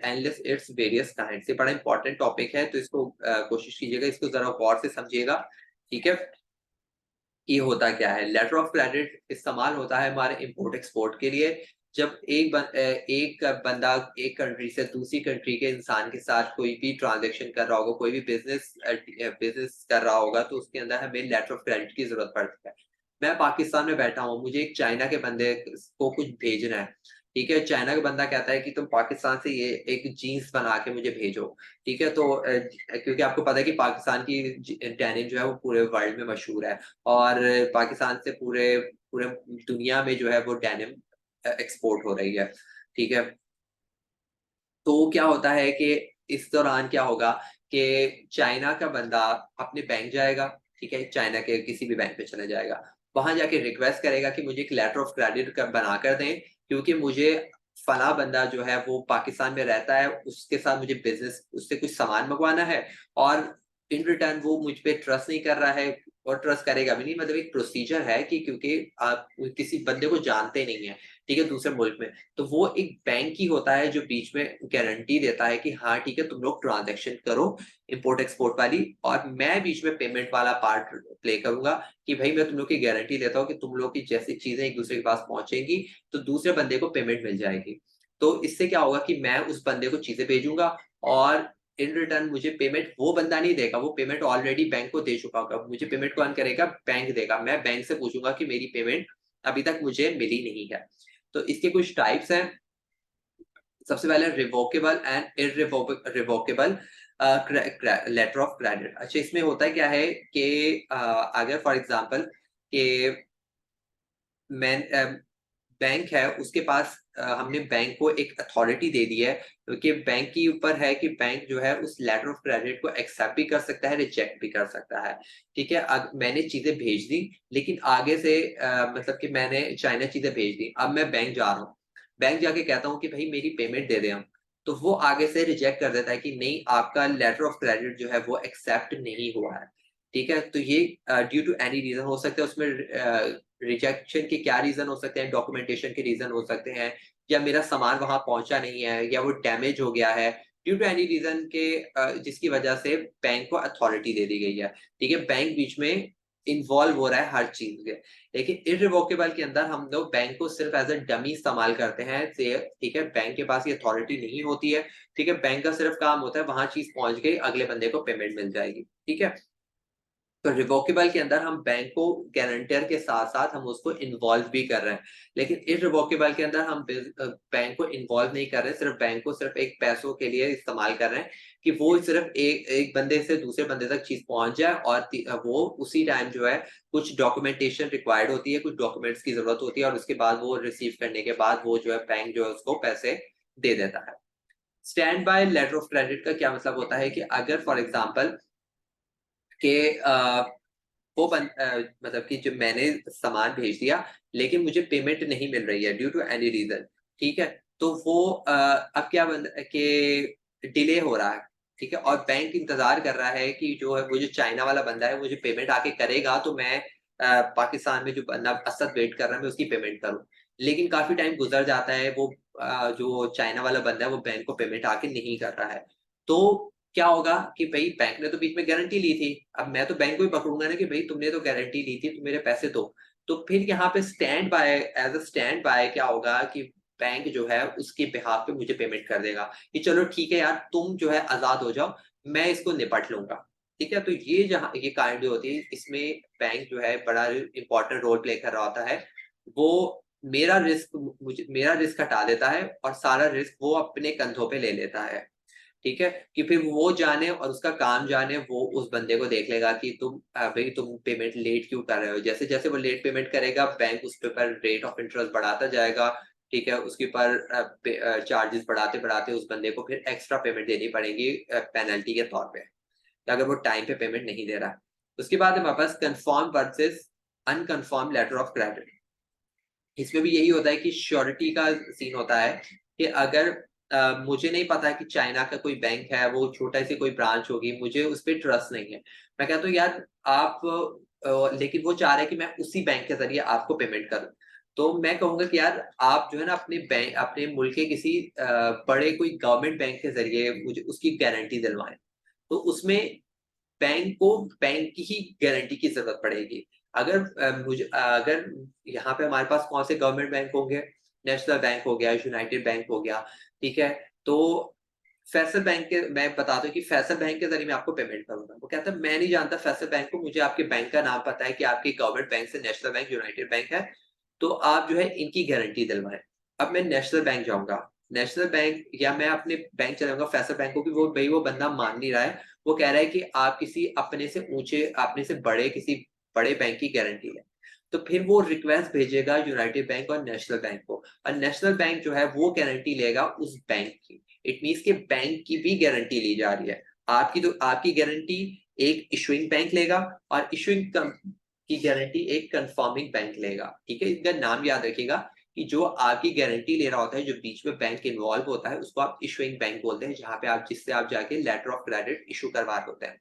endless its various kinds. ये बड़ा इंपॉर्टेंट टॉपिक है, तो इसको कोशिश कीजिएगा, इसको जरा गौर से समझिएगा। ठीक है, ये होता क्या है, लेटर ऑफ क्रेडिट इस्तेमाल होता है हमारे इंपोर्ट एक्सपोर्ट के लिए। जब एक बंदा एक कंट्री से दूसरी कंट्री के इंसान के साथ कोई भी ट्रांजेक्शन कर रहा होगा, कोई भी बिजनेस बिजनेस कर रहा होगा, तो उसके अंदर हमें लेटर ऑफ क्रेडिट की जरूरत पड़ती है। मैं पाकिस्तान में बैठा हूँ, मुझे एक चाइना के बंदे को कुछ भेजना है, ठीक है। चाइना का बंदा कहता है कि तुम पाकिस्तान से ये एक जीन्स बना के मुझे भेजो, ठीक है। तो क्योंकि आपको पता है कि पाकिस्तान की डेनिम जो है वो पूरे वर्ल्ड में मशहूर है, और पाकिस्तान से पूरे पूरे दुनिया में जो है वो डेनिम एक्सपोर्ट हो रही है, ठीक है। तो क्या होता है कि इस दौरान क्या होगा कि चाइना का बंदा अपने बैंक जाएगा, ठीक है, चाइना के किसी भी बैंक पे चले जाएगा, वहां जाके रिक्वेस्ट करेगा कि मुझे एक लेटर ऑफ क्रेडिट बना कर दें, क्योंकि मुझे फला बंदा जो है वो पाकिस्तान में रहता है, उसके साथ मुझे बिजनेस, उससे कुछ सामान मंगवाना है, और इन रिटर्न वो मुझ पे ट्रस्ट नहीं कर रहा है, और ट्रस्ट करेगा भी नहीं। मतलब एक प्रोसीजर है कि क्योंकि आप किसी बंदे को जानते नहीं है, ठीक है, दूसरे मुल्क में, तो वो एक बैंक ही होता है जो बीच में गारंटी देता है कि हाँ ठीक है, तुम लोग ट्रांजैक्शन करो इंपोर्ट एक्सपोर्ट वाली, और मैं बीच में पेमेंट वाला पार्ट प्ले करूंगा, कि भाई मैं तुम लोग की गारंटी देता हूँ कि तुम लोग की जैसी चीजें एक दूसरे के पास पहुंचेंगी तो दूसरे बंदे को पेमेंट मिल जाएगी। तो इससे क्या होगा कि मैं उस बंदे को चीजें भेजूंगा, और इन रिटर्न मुझे पेमेंट वो बंदा नहीं देगा, वो पेमेंट ऑलरेडी बैंक को दे चुका होगा, मुझे पेमेंट कौन करेगा, बैंक देगा। मैं बैंक से पूछूंगा कि मेरी पेमेंट अभी तक मुझे मिली नहीं है। तो इसके कुछ टाइप्स हैं। सबसे पहले revocable and irrevocable letter of credit. अच्छा, इसमें होता है क्या है कि अगर फॉर एग्जांपल कि मैं बैंक है उसके पास, हमने बैंक को एक अथॉरिटी दे दी है, क्योंकि बैंक के ऊपर है कि बैंक जो है उस लेटर ऑफ क्रेडिट को एक्सेप्ट भी कर सकता है, रिजेक्ट भी कर सकता है, ठीक है। मैंने चीजें भेज दी, लेकिन आगे से मतलब कि मैंने चाइना चीजें भेज दी, अब मैं बैंक जा रहा हूँ, बैंक जाके कहता हूँ कि भाई मेरी पेमेंट दे दे हम, तो वो आगे से रिजेक्ट कर देता है कि नहीं, आपका लेटर ऑफ क्रेडिट जो है वो एक्सेप्ट नहीं हुआ है, ठीक है। तो ये ड्यू टू एनी रीजन हो सकता है, उसमें रिजेक्शन के क्या रीजन हो सकते हैं, डॉक्यूमेंटेशन के रीजन हो सकते हैं, या मेरा सामान वहां पहुंचा नहीं है, या वो डैमेज हो गया है, ड्यू टू एनी रीजन के जिसकी वजह से बैंक को अथॉरिटी दे दी गई है, ठीक है। बैंक बीच में इन्वॉल्व हो रहा है हर चीज के। लेकिन इरिवोकेबल के अंदर हम लोग बैंक को सिर्फ एज अ डमी इस्तेमाल करते हैं, ठीक है, बैंक के पास ये अथॉरिटी नहीं होती है, ठीक है। बैंक का सिर्फ काम होता है वहां चीज पहुंच गई, अगले बंदे को पेमेंट मिल जाएगी, ठीक है। तो रिवोकेबल के अंदर हम बैंक को गारंटर के साथ साथ हम उसको इन्वॉल्व भी कर रहे हैं, लेकिन इरिवोकेबल के अंदर हम बैंक को इन्वॉल्व नहीं कर रहे हैं, सिर्फ बैंक को सिर्फ एक पैसों के लिए इस्तेमाल कर रहे हैं, कि वो सिर्फ एक एक बंदे से दूसरे बंदे तक चीज पहुंच जाए, और वो उसी टाइम जो है कुछ डॉक्यूमेंटेशन रिक्वायर्ड होती है, कुछ डॉक्यूमेंट्स की जरूरत होती है, और उसके बाद वो रिसीव करने के बाद वो जो है बैंक जो है उसको पैसे दे देता है। Stand by letter of credit का क्या मतलब होता है कि अगर फॉर एग्जाम्पल के मतलब कि जो मैंने सामान भेज दिया, लेकिन मुझे पेमेंट नहीं मिल रही है ड्यू टू एनी रीजन, ठीक है। तो वो अब क्या बन कि डिले हो रहा है, ठीक है, और बैंक इंतजार कर रहा है कि जो है वो जो चाइना वाला बंदा है मुझे पेमेंट आके करेगा, तो मैं पाकिस्तान में जो बंदा असद वेट कर रहा है मैं उसकी पेमेंट करूं। लेकिन काफी टाइम गुजर जाता है, वो जो चाइना वाला बंदा है वो बैंक को पेमेंट आके नहीं कर रहा है। तो क्या होगा कि भाई बैंक ने तो बीच में गारंटी ली थी, अब मैं तो बैंक को ही पकड़ूंगा ना कि भाई तुमने तो गारंटी ली थी, तुम मेरे पैसे दो। तो फिर यहाँ पे stand by, as a stand by क्या होगा कि बैंक जो है उसके बिहाफ पे मुझे पेमेंट कर देगा, कि चलो ठीक है यार, तुम जो है आजाद हो जाओ, मैं इसको निपट लूंगा, ठीक है। तो ये जहाँ ये काइंड जो होती है, इसमें बैंक जो है बड़ा इंपॉर्टेंट रोल प्ले कर रहा होता है। वो मेरा रिस्क, मुझे मेरा रिस्क हटा देता है, और सारा रिस्क वो अपने कंधों पे ले लेता है, ठीक है। कि फिर वो जाने और उसका काम जाने, वो उस बंदे को देख लेगा कि तुम भाई तुम पेमेंट लेट क्यों कर रहे हो, जैसे जैसे वो लेट पेमेंट करेगा बैंक उसके ऊपर रेट ऑफ इंटरेस्ट बढ़ाता जाएगा, ठीक है। उसके ऊपर चार्जेस बढ़ाते बढ़ाते उस बंदे को फिर एक्स्ट्रा पेमेंट देनी पड़ेगी पेनल्टी के तौर पे, अगर वो टाइम पे पेमेंट नहीं दे रहा। उसके बाद हमारे पास confirm versus unconfirm letter of credit. इसमें भी यही होता है कि श्योरिटी का सीन होता है, कि अगर मुझे नहीं पता कि चाइना का कोई बैंक है, वो छोटा सी कोई ब्रांच होगी, मुझे उस पर ट्रस्ट नहीं है, मैं कहता हूँ यार आप लेकिन वो चाह रहे हैं कि मैं उसी बैंक के जरिए आपको पेमेंट करूं, तो मैं कहूंगा कि यार आप जो है ना अपने बैंक, अपने मुल्क के किसी बड़े कोई गवर्नमेंट बैंक के जरिए मुझे उसकी गारंटी दिलवाएं। तो उसमें बैंक की ही गारंटी की जरूरत पड़ेगी। अगर अगर यहाँ पे हमारे पास कौन से गवर्नमेंट बैंक होंगे, नेशनल बैंक हो गया, यूनाइटेड बैंक हो गया, ठीक है। तो फैसल बैंक के मैं बताता हूँ कि फैसल बैंक के जरिए मैं आपको पेमेंट करूंगा। वो कहता है मैं नहीं जानता फैसल बैंक को, मुझे आपके बैंक का नाम पता है कि आपके गवर्नमेंट बैंक से नेशनल बैंक, यूनाइटेड बैंक है, तो आप जो है इनकी गारंटी दिलवाएं। अब मैं नेशनल बैंक जाऊंगा, नेशनल बैंक या मैं अपने बैंक चलाऊंगा फैसल बैंक को भी, वो भाई वो बंदा मान नहीं रहा है। वो कह रहा है कि आप किसी अपने से ऊंचे, अपने से बड़े किसी बड़े बैंक की गारंटी है। तो फिर वो रिक्वेस्ट भेजेगा यूनाइटेड बैंक और नेशनल बैंक को, और नेशनल बैंक जो है वो गारंटी लेगा उस बैंक की। इट मीन्स के बैंक की भी गारंटी ली जा रही है। आपकी तो आपकी गारंटी एक इशुइंग बैंक लेगा, और इशुइंग की गारंटी एक कंफर्मिंग बैंक लेगा। ठीक है, इनका नाम याद रखिएगा कि जो आपकी गारंटी ले रहा होता है, जो बीच में बैंक इन्वॉल्व होता है, उसको आप इशुइंग बैंक बोलते हैं, जहां पे आप जिससे आप जाके लेटर ऑफ क्रेडिट इशू करवा होते हैं।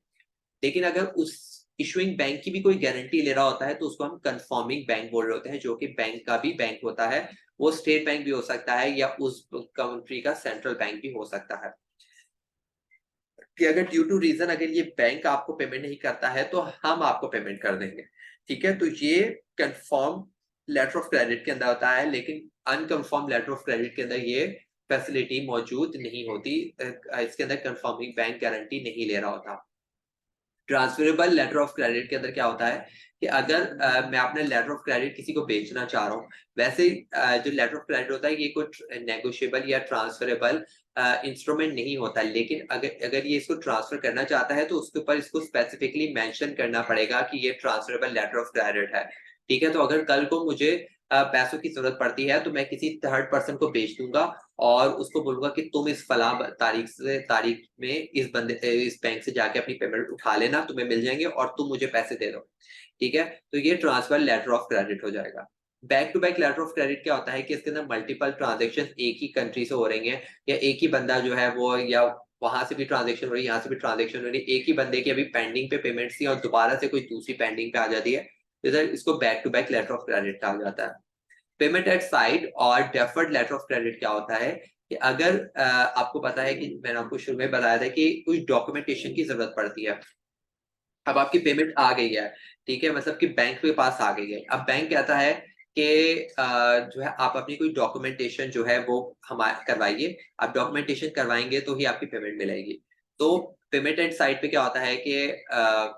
लेकिन अगर उस इशुइंग बैंक की भी कोई गारंटी ले रहा होता है तो उसको हम कंफर्मिंग बैंक बोल रहे होते हैं, जो कि बैंक का भी बैंक होता है। वो स्टेट बैंक भी हो सकता है या उस कंट्री का सेंट्रल बैंक भी हो सकता है। कि अगर ड्यू टू रीजन अगर ये बैंक आपको पेमेंट नहीं करता है तो हम आपको पेमेंट कर देंगे। ठीक है, तो ये कंफर्म लेटर ऑफ क्रेडिट के अंदर होता है, लेकिन अनकंफर्म लेटर ऑफ क्रेडिट के अंदर ये फैसिलिटी मौजूद नहीं होती। इसके अंदर कंफर्मिंग बैंक गारंटी नहीं ले रहा होता। ट्रांसफरेबल लेटर ऑफ क्रेडिट के अंदर क्या होता है कि अगर मैं अपना लेटर ऑफ क्रेडिट किसी को बेचना चाह रहा हूँ, वैसे जो लेटर ऑफ क्रेडिट होता है ये कोई नेगोशिएबल या ट्रांसफरेबल इंस्ट्रूमेंट नहीं होता, लेकिन अगर अगर ये इसको ट्रांसफर करना चाहता है तो उसके ऊपर इसको स्पेसिफिकली मेंशन करना पड़ेगा कि ये ट्रांसफरेबल लेटर ऑफ क्रेडिट है। ठीक है, तो अगर कल को मुझे पैसों की जरूरत पड़ती है तो मैं किसी थर्ड पर्सन को बेच दूंगा और उसको बोलूंगा कि तुम इस फला तारीख में इस बैंक से जाके अपनी पेमेंट उठा लेना, तुम्हें मिल जाएंगे और तुम मुझे पैसे दे दो। ठीक है, तो ये ट्रांसफर लेटर ऑफ क्रेडिट हो जाएगा। Back to back letter of credit क्या होता है कि इसके अंदर मल्टीपल ट्रांजेक्शन एक ही कंट्री से हो रही हैं, या एक ही बंदा जो है वो, या वहां से भी ट्रांजेक्शन हो रही है, यहाँ से भी ट्रांजेक्शन हो रही है, एक ही बंदे की अभी पेंडिंग पे पेमेंट थी और दोबारा से कोई दूसरी पेंडिंग पे आ जाती है, इधर इसको back to back letter of credit कहा जाता है। पेमेंट एट साइड और डेफर्ड लेटर ऑफ क्रेडिट क्या होता है कि अगर आपको पता है कि मैंने आपको शुरू में बताया था कि कुछ डॉक्यूमेंटेशन की जरूरत पड़ती है। अब आपकी पेमेंट आ गई है, ठीक है, मतलब कि बैंक के पास आ गई है। अब बैंक कहता है कि जो है आप अपनी कोई डॉक्यूमेंटेशन जो है वो हमारे करवाइए, आप डॉक्यूमेंटेशन करवाएंगे तो ही आपकी पेमेंट मिलेगी। तो पेमेंट एट साइड पे क्या होता है कि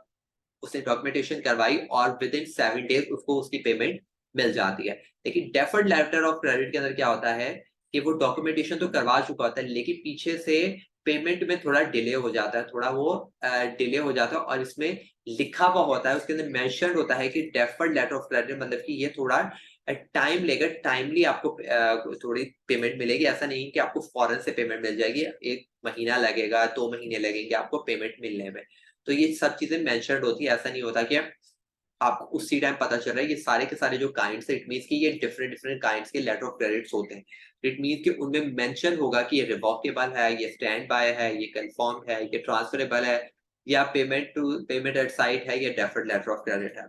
उसने डॉक्यूमेंटेशन करवाई और विद इन 7 डेज उसको उसकी पेमेंट मिल जाती है। लेकिन डेफर्ड लेटर ऑफ क्रेडिट के अंदर क्या होता है कि वो डॉक्यूमेंटेशन तो करवा चुका होता है, लेकिन पीछे से पेमेंट में थोड़ा डिले हो जाता है, थोड़ा वो डिले हो जाता है, और इसमें लिखा हुआ होता है, उसके अंदर मेंशन होता है कि डेफर्ड लेटर ऑफ क्रेडिट, मतलब कि ये थोड़ा टाइम लेगा, टाइमली आपको थोड़ी पेमेंट मिलेगी। ऐसा नहीं कि आपको फौरन से पेमेंट मिल जाएगी, 1 महीना लगेगा, 2 महीने लगेंगे आपको पेमेंट मिलने में। तो ये सब चीजें मेंशन्ड होती है, ऐसा नहीं होता कि आपको उसी टाइम पता चल रहा है। ये सारे के सारे जो काइंड्स है, इट मींस कि ये डिफरेंट डिफरेंट काइंड्स के लेटर ऑफ क्रेडिट्स होते हैं। इट मींस कि उनमें मेंशन होगा कि ये रिवॉकेबल है, ये स्टैंड बाय है, ये कंफर्म है, ये ट्रांसफरेबल है, या पेमेंट एट साइट है, ये डेफर्ड लेटर ऑफ क्रेडिट है।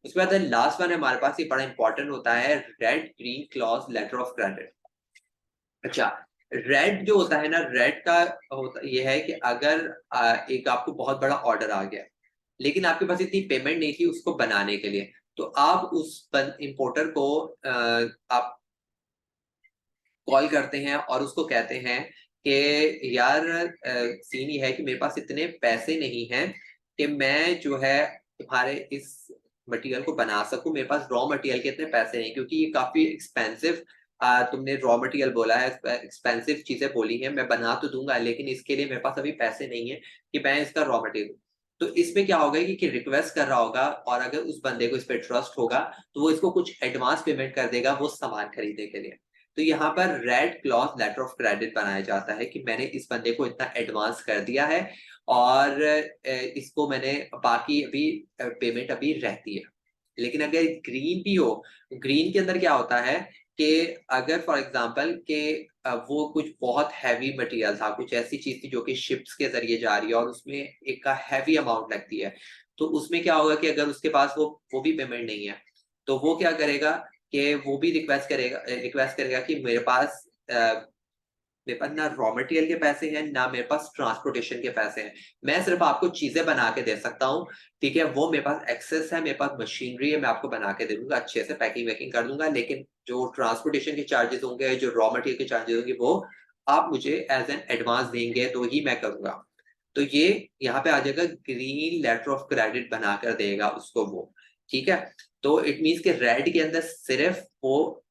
उसके बाद लास्ट वन हमारे पास, ये बड़ा इंपॉर्टेंट होता है, red green clause letter of credit. अच्छा, रेड जो होता है ना, रेड का होता ये है कि अगर एक आपको बहुत बड़ा ऑर्डर आ गया, लेकिन आपके पास इतनी पेमेंट नहीं थी उसको बनाने के लिए, तो आप उस इंपोर्टर को आप कॉल करते हैं और उसको कहते हैं कि यार सीन ये है कि मेरे पास इतने पैसे नहीं हैं कि मैं जो है तुम्हारे इस मटेरियल को बना सकूं, मेरे पास रॉ मटेरियल के इतने पैसे नहीं, क्योंकि ये काफी एक्सपेंसिव, तुमने रॉ मटेरियल बोला है, एक्सपेंसिव चीजें बोली हैं, मैं बना तो दूंगा लेकिन इसके लिए मेरे पास अभी पैसे नहीं है कि मैं इसका रॉ मटेरियल। तो इसमें क्या होगा कि रिक्वेस्ट कर रहा होगा, और अगर उस बंदे को इस पे ट्रस्ट होगा तो वो इसको कुछ एडवांस पेमेंट कर देगा वो सामान खरीदने के लिए। तो यहाँ पर red clause letter of credit बनाया जाता है कि मैंने इस बंदे को इतना एडवांस कर दिया है और इसको मैंने बाकी अभी पेमेंट अभी रहती है। लेकिन अगर ग्रीन भी हो, ग्रीन के अंदर क्या होता है कि अगर फॉर एग्जांपल कि वो कुछ बहुत हैवी मटेरियल था, कुछ ऐसी चीज थी जो कि शिप्स के जरिए जा रही है और उसमें एक का हैवी अमाउंट लगती है, तो उसमें क्या होगा कि अगर उसके पास वो भी पेमेंट नहीं है, तो वो क्या करेगा कि वो भी रिक्वेस्ट करेगा कि मेरे पास ना रॉ मटेरियल के पैसे हैं, ना मेरे पास ट्रांसपोर्टेशन के पैसे हैं, मैं सिर्फ आपको चीजें बना के दे सकता हूँ। ठीक है, वो मेरे पास एक्सेस है, मेरे पास मशीनरी है, मैं आपको बना के दे दूंगा, अच्छे से पैकिंग वैकिंग कर दूंगा, लेकिन जो ट्रांसपोर्टेशन के चार्जेस होंगे, जो रॉ मटेरियल के चार्जेस होंगे, वो आप मुझे एज एन एडवांस देंगे तो ही मैं करूंगा। तो ये यहाँ पे आ जाएगा ग्रीन लेटर ऑफ क्रेडिट बनाकर देगा उसको वो, ठीक है। तो इट मीन्स कि रेड के अंदर सिर्फ वो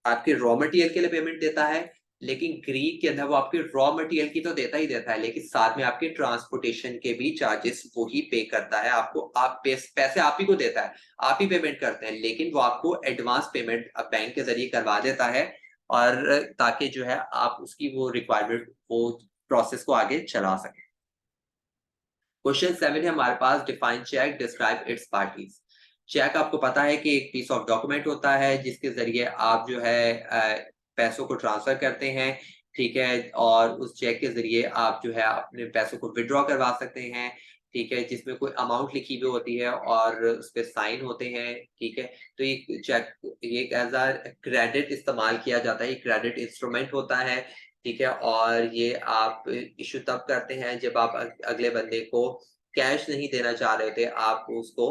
आपके रॉ मटेरियल के लिए पेमेंट देता है, लेकिन ग्रीन के अंदर वो आपके रॉ मटेरियल की तो देता ही देता है, लेकिन साथ में आपके ट्रांसपोर्टेशन के भी चार्जेस वो ही पे करता है आपको। आप पैसे आप ही को देता है, आप ही पेमेंट करते हैं, लेकिन वो आपको एडवांस पेमेंट बैंक के जरिए करवा देता है, और ताकि जो है आप उसकी वो रिक्वायरमेंट वो प्रोसेस को आगे चला सकें। क्वेश्चन 7 है हमारे पास, define cheque, describe its parties. Cheque आपको पता है कि एक पीस ऑफ डॉक्यूमेंट होता है जिसके जरिए आप जो है पैसों को ट्रांसफर करते हैं, ठीक है, और उस चेक के जरिए आप जो है अपने पैसों को विड्रॉ करवा सकते हैं, ठीक है, जिसमें कोई अमाउंट लिखी हुई होती है और उस पर साइन होते हैं, ठीक है। तो ये चेक ये एज अ क्रेडिट इस्तेमाल किया जाता है, क्रेडिट इंस्ट्रूमेंट होता है, ठीक है। और ये आप इशू तब करते हैं जब आप अगले बंदे को कैश नहीं देना चाह रहे होते, आप उसको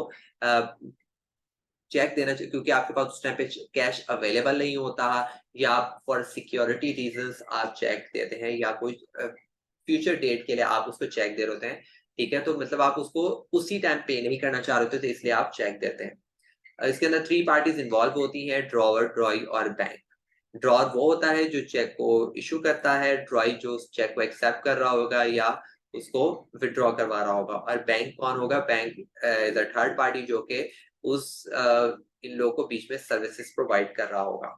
चेक देना चाहिए, क्योंकि आपके पास उस टाइम पे कैश अवेलेबल नहीं होता, या आप फॉर सिक्योरिटी रीजंस आप चेक देते हैं, या कोई फ्यूचर डेट के लिए आप उसको चेक दे रहे होते हैं, ठीक है। तो मतलब आप उसको उसी टाइम पे नहीं करना चाह रहे होते, तो इसलिए आप चेक देते हैं। इसके अंदर 3 पार्टीज इन्वॉल्व होती हैं, ड्रॉवर, ड्रॉई और बैंक। ड्रॉर वो होता है जो चेक को इशू करता है, ड्रॉई जो उस चेक को एक्सेप्ट कर रहा होगा या उसको विड्रॉ करवा रहा होगा, और बैंक कौन होगा? Bank is a third party जो कि उस इन लोगों को बीच में सर्विसेज प्रोवाइड कर रहा होगा।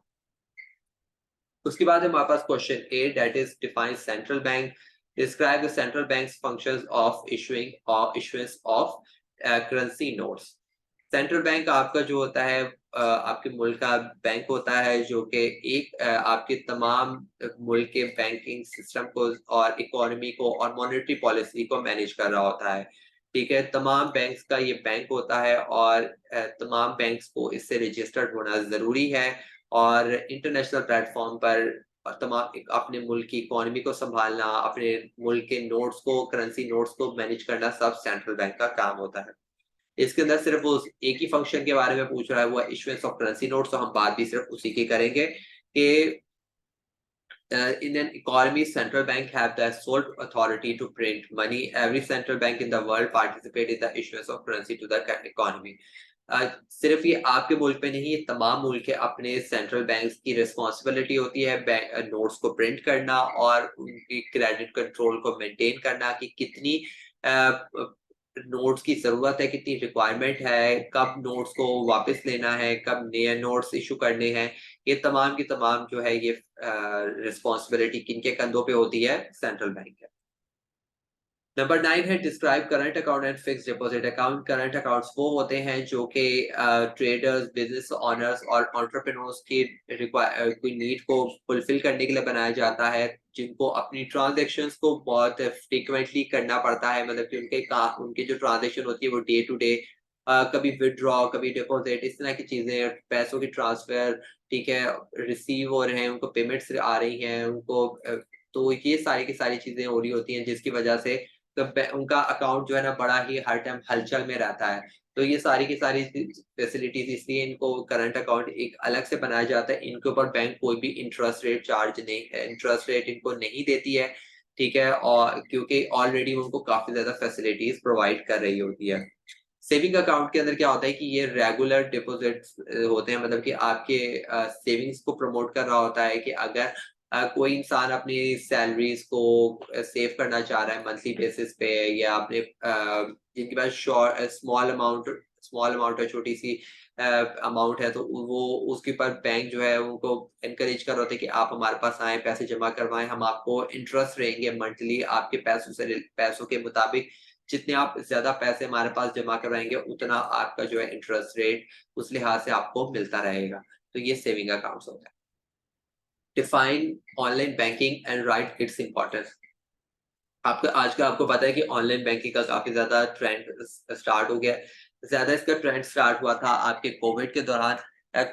उसके बाद हमारे पास question 8, that is define central bank, describe the central banks functions of issuing और issuance of currency notes. Central bank आपका जो होता है आपके मुल्क का बैंक होता है, जो कि एक आपके तमाम मुल्क के बैंकिंग सिस्टम को और इकोनॉमी को और मॉनेटरी पॉलिसी को मैनेज कर रहा होता है, ठीक है। तमाम बैंक्स का ये बैंक होता है, और तमाम बैंक्स को इससे रजिस्टर्ड होना जरूरी है, और इंटरनेशनल प्लेटफॉर्म पर तमाम अपने मुल्क की इकोनॉमी को संभालना, अपने मुल्क के नोट्स को, करेंसी नोट्स को मैनेज करना, सब सेंट्रल बैंक का काम होता है। इसके अंदर सिर्फ वो एक ही फंक्शन के बारे में पूछ रहा है, वो इशुएंस ऑफ करेंसी नोट्स, तो हम बात भी सिर्फ उसी की करेंगे कि in an economy, central bank have the sole authority to print money. Every central bank in the world participate in the issuance of currency to the economy. सिर्फ ये आपके मुल्क पे नहीं, ये तमाम मुल्क के अपने सेंट्रल बैंक्स की रिस्पॉन्सिबिलिटी होती है नोट्स को प्रिंट करना और उनकी क्रेडिट कंट्रोल को मेंटेन करना, कि कितनी नोट्स की जरूरत है, कितनी रिक्वायरमेंट है, कब नोट्स को वापस लेना है, कब नए नोट्स इशू करने हैं। ये तमाम की तमाम जो है ये रिस्पॉन्सिबिलिटी किनके कंधों पे होती है? सेंट्रल बैंक है। नंबर 9 है describe current account and fix deposit account. Current accounts वो होते हैं जो कि ट्रेडर्स, बिजनेस ऑनर्स और एंटरप्रेन्योर्स की कोई नीड को फुलफिल करने के लिए बनाया जाता है, जिनको अपनी ट्रांजैक्शंस को बहुत फ्रीक्वेंटली करना पड़ता है, मतलब कि उनके जो ट्रांजैक्शन होती है वो डे टू डे, कभी विदड्रॉ, कभी डिपॉजिट, इस तरह की चीजें, पैसों की ट्रांसफर, ठीक है, रिसीव हो रहे हैं, उनको पेमेंट्स आ रही हैं उनको, तो ये सारी की सारी चीजें हो रही होती हैं, जिसकी वजह से तो उनका अकाउंट जो है ना बड़ा ही हर टाइम हलचल में रहता है। तो ये सारी की सारी फैसिलिटीज, इसलिए इनको करंट अकाउंट एक अलग से बनाया जाता है। इनके ऊपर बैंक कोई भी इंटरेस्ट रेट चार्ज नहीं, इंटरेस्ट रेट इनको नहीं देती है, ठीक है, और क्योंकि ऑलरेडी उनको काफी ज्यादा फैसिलिटीज प्रोवाइड कर रही होती है। सेविंग अकाउंट के अंदर क्या होता है कि ये रेगुलर डिपॉजिट्स होते हैं, मतलब कि आपके सेविंग्स को प्रमोट कर रहा होता है, कि अगर कोई इंसान अपनी सैलरीज को सेव करना चाह रहा है मंथली बेसिस पे, या अपने जिनके पास स्मॉल अमाउंट है, छोटी सी अमाउंट है, तो वो उसके ऊपर बैंक जो है उनको एनकरेज कर रहे होते हैं कि आप हमारे पास आए, पैसे जमा करवाएं, हम आपको इंटरेस्ट रहेंगे मंथली आपके पैसों के मुताबिक, जितने आप ज्यादा पैसे हमारे पास जमा करवाएंगे उतना आपका जो है इंटरेस्ट रेट उस लिहाज से आपको मिलता रहेगा। तो ये सेविंग अकाउंट्स होता है। Define online banking and right its importance. आपका आज का आपको पता है कि ऑनलाइन बैंकिंग का काफी ज्यादा ट्रेंड स्टार्ट हो गया है। ज्यादा इसका ट्रेंड स्टार्ट हुआ था आपके कोविड के दौरान।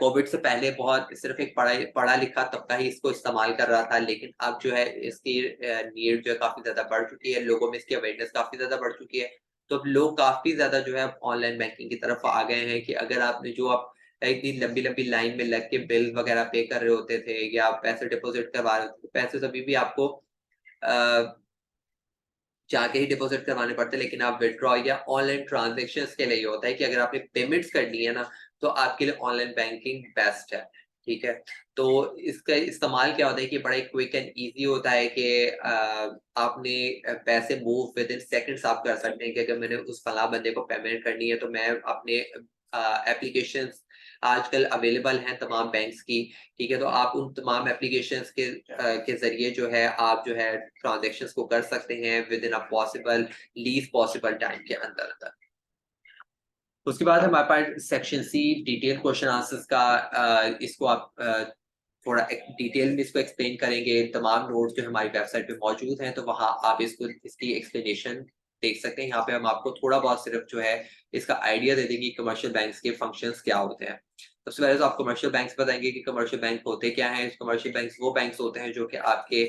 कोविड से पहले बहुत सिर्फ एक पढ़ा लिखा तबका ही इसको इस्तेमाल कर रहा था, लेकिन अब जो है इसकी नीड जो है काफी ज्यादा बढ़ चुकी है, लोगों में इसकी अवेयरनेस काफी ज्यादा बढ़ चुकी है। तो अब लोग काफी ज्यादा जो है ऑनलाइन बैंकिंग की तरफ आ गए हैं, कि अगर आपने जो आप इतनी लंबी लंबी लाइन में लग के बिल वगैरह पे कर रहे होते थे या पैसे डिपॉजिट करवा रहे थे, पैसे सभी भी आपको जाके ही डिपॉजिट करवाने पड़ते हैं। लेकिन आप विड्रॉ या ऑनलाइन ट्रांजेक्शन्स के लिए ये होता है कि अगर आपने पेमेंट्स करनी है ना, तो आपके लिए ऑनलाइन बैंकिंग बेस्ट है। ठीक है, तो इसका इस्तेमाल क्या होता है कि बड़ा क्विक एंड इजी होता है कि आपने पैसे मूव विद इन सेकंड्स आप कर सकते हैं कि अगर मैंने उस फला बंदे को पेमेंट करनी है तो मैं अपने एप्लीकेशंस आजकल अवेलेबल हैं तमाम बैंक्स की। ठीक है, तो आप उन तमाम एप्लीकेशंस के जरिए जो है आप जो है ट्रांजेक्शन्स को कर सकते हैं within a possible least possible time के अंदर अंदर। उसके बाद हमारे पास section C detail question answers का, इसको आप थोड़ा डिटेल में इसको एक्सप्लेन करेंगे। तमाम नोट्स जो हमारी वेबसाइट पे मौजूद हैं, तो वहाँ आप इसको इसकी एक्सप्लेनेशन देख सकते हैं। यहाँ पे हम आपको थोड़ा बहुत सिर्फ जो है इसका आइडिया दे देंगे कमर्शियल बैंक्स के फंक्शंस क्या होते हैं। सबसे पहले तो आप कमर्शियल बैंक्स बताएंगे कि कमर्शियल बैंक होते क्या हैं। कमर्शियल बैंक्स वो बैंक्स होते हैं जो कि आपके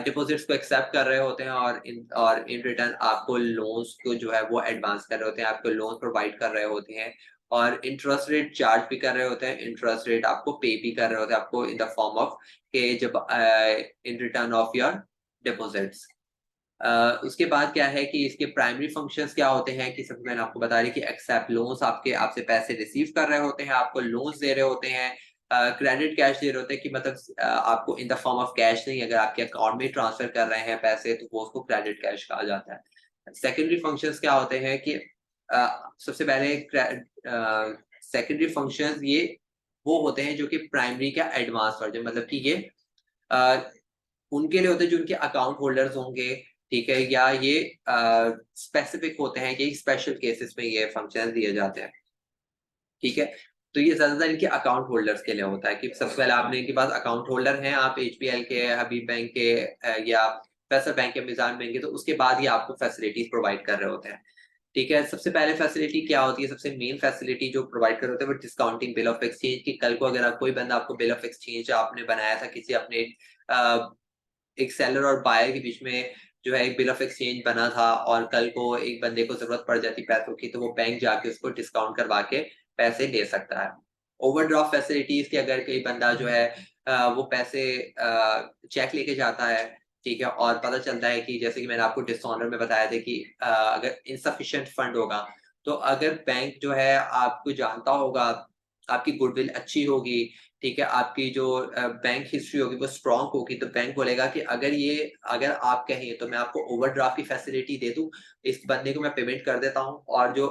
डिपॉजिट्स को एक्सेप्ट कर रहे होते हैं और इन रिटर्न आपको लोन्स को जो है वो एडवांस कर रहे होते हैं, आपको लोन प्रोवाइड कर रहे होते हैं और इंटरेस्ट रेट चार्ज भी कर रहे होते हैं। इंटरेस्ट रेट आपको पे भी कर रहे होते हैं आपको इन द फॉर्म ऑफ के जब in return of your deposits. उसके बाद क्या है कि इसके प्राइमरी फंक्शंस क्या होते हैं कि सबसे मैंने आपको बता रही कि एक्सेप्ट लोन्स, आपके आपसे पैसे रिसीव कर रहे होते हैं, आपको लोन्स दे रहे होते हैं, क्रेडिट कैश दे रहे होते हैं कि मतलब आपको in the form of cash नहीं, अगर आपके अकाउंट में ट्रांसफर कर रहे हैं पैसे तो वो उसको क्रेडिट कैश कहा जाता है। सेकेंडरी फंक्शंस क्या होते हैं कि सबसे पहले सेकेंडरी फंक्शंस ये वो होते हैं जो कि प्राइमरी का एडवांस वर्जन, मतलब कि ये उनके लिए होते हैं जो उनके अकाउंट होल्डर्स होंगे। ठीक है, या ये स्पेसिफिक होते हैं कि स्पेशल केसेस में ये फंक्शन दिए जाते हैं। ठीक है, तो ये ज्यादातर इनके अकाउंट होल्डर्स के लिए होता है कि सबसे पहले आपने इनके पास अकाउंट होल्डर हैं, आप एचबीएल के, हबीब बैंक के या फैसल बैंक के, मिजान बैंक के, तो उसके बाद ही आपको फैसिलिटीज प्रोवाइड कर रहे होते हैं। ठीक है, सबसे पहले फैसिलिटी क्या होती है, सबसे मेन फैसिलिटी जो प्रोवाइड कर रहे होते हैं वो डिस्काउंटिंग बिल ऑफ एक्सचेंज की। कल को अगर आप कोई बंदा आपको बिल ऑफ एक्सचेंज आपने बनाया था किसी अपने एक सेलर और बायर के बीच में जो है एक बिल ऑफ एक्सचेंज बना था और कल को एक बंदे को जरूरत पड़ जाती पैसों की, तो वो बैंक जाके उसको डिस्काउंट करवा के पैसे ले सकता है। ओवरड्राफ्ट फैसिलिटीज की, अगर कोई बंदा जो है वो पैसे चेक लेके जाता है, ठीक है, और पता चलता है कि जैसे कि मैंने आपको डिसऑनर में बताया था कि अगर इनसफिशिएंट फंड होगा, तो अगर बैंक जो है आपको जानता होगा, आपकी गुडविल अच्छी होगी, ठीक है, आपकी जो बैंक हिस्ट्री होगी वो स्ट्रांग होगी, तो बैंक बोलेगा कि अगर आप कहें तो मैं आपको ओवरड्राफ्ट की फैसिलिटी दे दूं, इस बंदे को मैं पेमेंट कर देता हूं और जो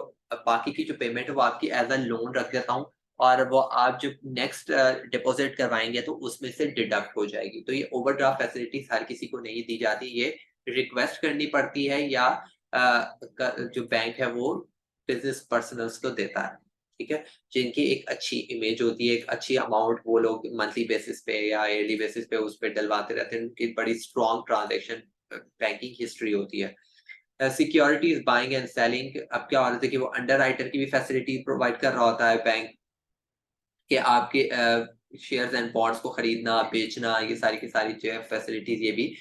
बाकी की जो पेमेंट है वो आपकी एज अ लोन रख देता हूं और वो आप जो नेक्स्ट डिपॉजिट करवाएंगे तो उसमें से डिडक्ट हो जाएगी। तो ये ओवरड्राफ्ट फैसिलिटीज हर किसी को नहीं दी जाती, ये रिक्वेस्ट करनी पड़ती है या जो बैंक है वो बिजनेस पर्सनल्स को देता है। ठीक है, जिनकी एक अच्छी इमेज होती है, एक अच्छी अमाउंट वो लोग मंथली बेसिस पे या ईयरली बेसिस पे उस पे डलवाते रहते हैं, उनकी बड़ी स्ट्रॉन्ग ट्रांजैक्शन बैंकिंग हिस्ट्री होती है। सिक्योरिटीज बाइंग एंड सेलिंग, अब क्या हो रहा है कि वो अंडर राइटर की भी फैसिलिटी प्रोवाइड कर रहा होता है बैंक, कि आपके शेयर्स एंड बॉन्ड्स को खरीदना बेचना, ये सारी की सारी जो है फैसिलिटीज ये भी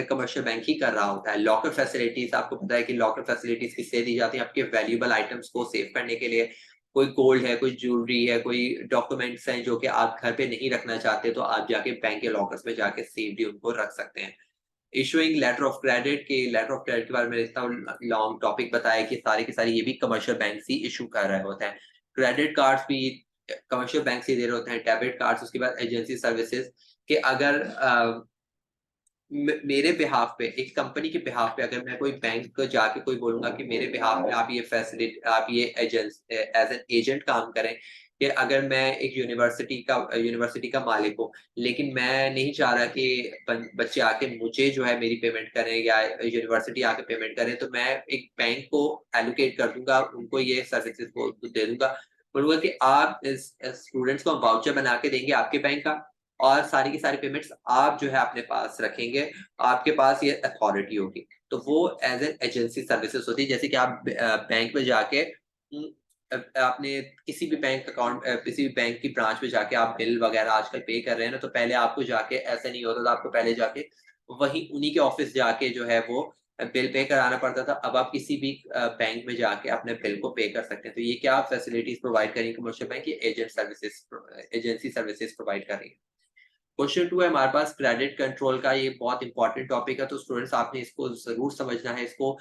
कमर्शियल बैंक ही कर रहा होता है। लॉकर फैसिलिटीज, आपको पता है कि लॉकर फैसिलिटीज किससे दी जाती है, आपके वैल्यूएबल आइटम्स को सेव करने के लिए। कोई गोल्ड है, कोई ज्वेलरी है, कोई डॉक्यूमेंट्स हैं जो कि आप घर पे नहीं रखना चाहते, तो आप जाके बैंक के लॉकर्स में जाके सेफली उनको रख सकते हैं। इशूइंग लेटर ऑफ क्रेडिट, के लेटर ऑफ क्रेडिट के बारे में इतना लॉन्ग टॉपिक बताया कि सारे के सारे ये भी कमर्शियल बैंक ही इशू कर रहे होते हैं। क्रेडिट कार्ड्स भी कमर्शियल बैंक से दे रहे होते हैं, डेबिट कार्ड्स, उसके बाद एजेंसी सर्विसेज, कि अगर मेरे बिहाफ पे, एक कंपनी के बिहाफ पे, अगर मैं कोई बैंक को जाके कोई बोलूंगा कि मेरे बिहाफ पे आप ये फैसिलिटी, आप ये एज एन एजेंट काम करें, कि अगर मैं एक यूनिवर्सिटी का मालिक हूँ लेकिन मैं नहीं चाह रहा कि बच्चे आके मुझे जो है मेरी पेमेंट करें या यूनिवर्सिटी आके पेमेंट करें, तो मैं एक बैंक को एलोकेट कर दूंगा, उनको ये सर्विसेज को दे दूंगा, बोलूंगा कि आप इस स्टूडेंट्स को वाउचर बना के देंगे आपके बैंक का और सारी की सारी पेमेंट्स आप जो है अपने पास रखेंगे, आपके पास ये अथॉरिटी होगी। तो वो एज एन एजेंसी सर्विसेज होती है, जैसे कि आप बैंक में जाके आपने किसी भी बैंक अकाउंट, किसी भी बैंक की ब्रांच में जाके आप बिल वगैरह आजकल पे कर रहे हैं ना, तो पहले आपको जाके, ऐसा नहीं होता था, आपको पहले जाके वही उन्हीं के ऑफिस जाके जो है वो बिल पे कराना पड़ता था, अब आप किसी भी बैंक में जाके अपने बिल को पे कर सकते हैं। तो ये क्या फैसिलिटीज प्रोवाइड करेंगे कमर्शियल बैंक, ये एजेंसी सर्विसेज प्रोवाइड कर रही है। क्वेश्चन 2 है हमारे पास क्रेडिट कंट्रोल का, ये बहुत इंपॉर्टेंट टॉपिक है, तो स्टूडेंट्स आपने इसको जरूर समझना है, इसको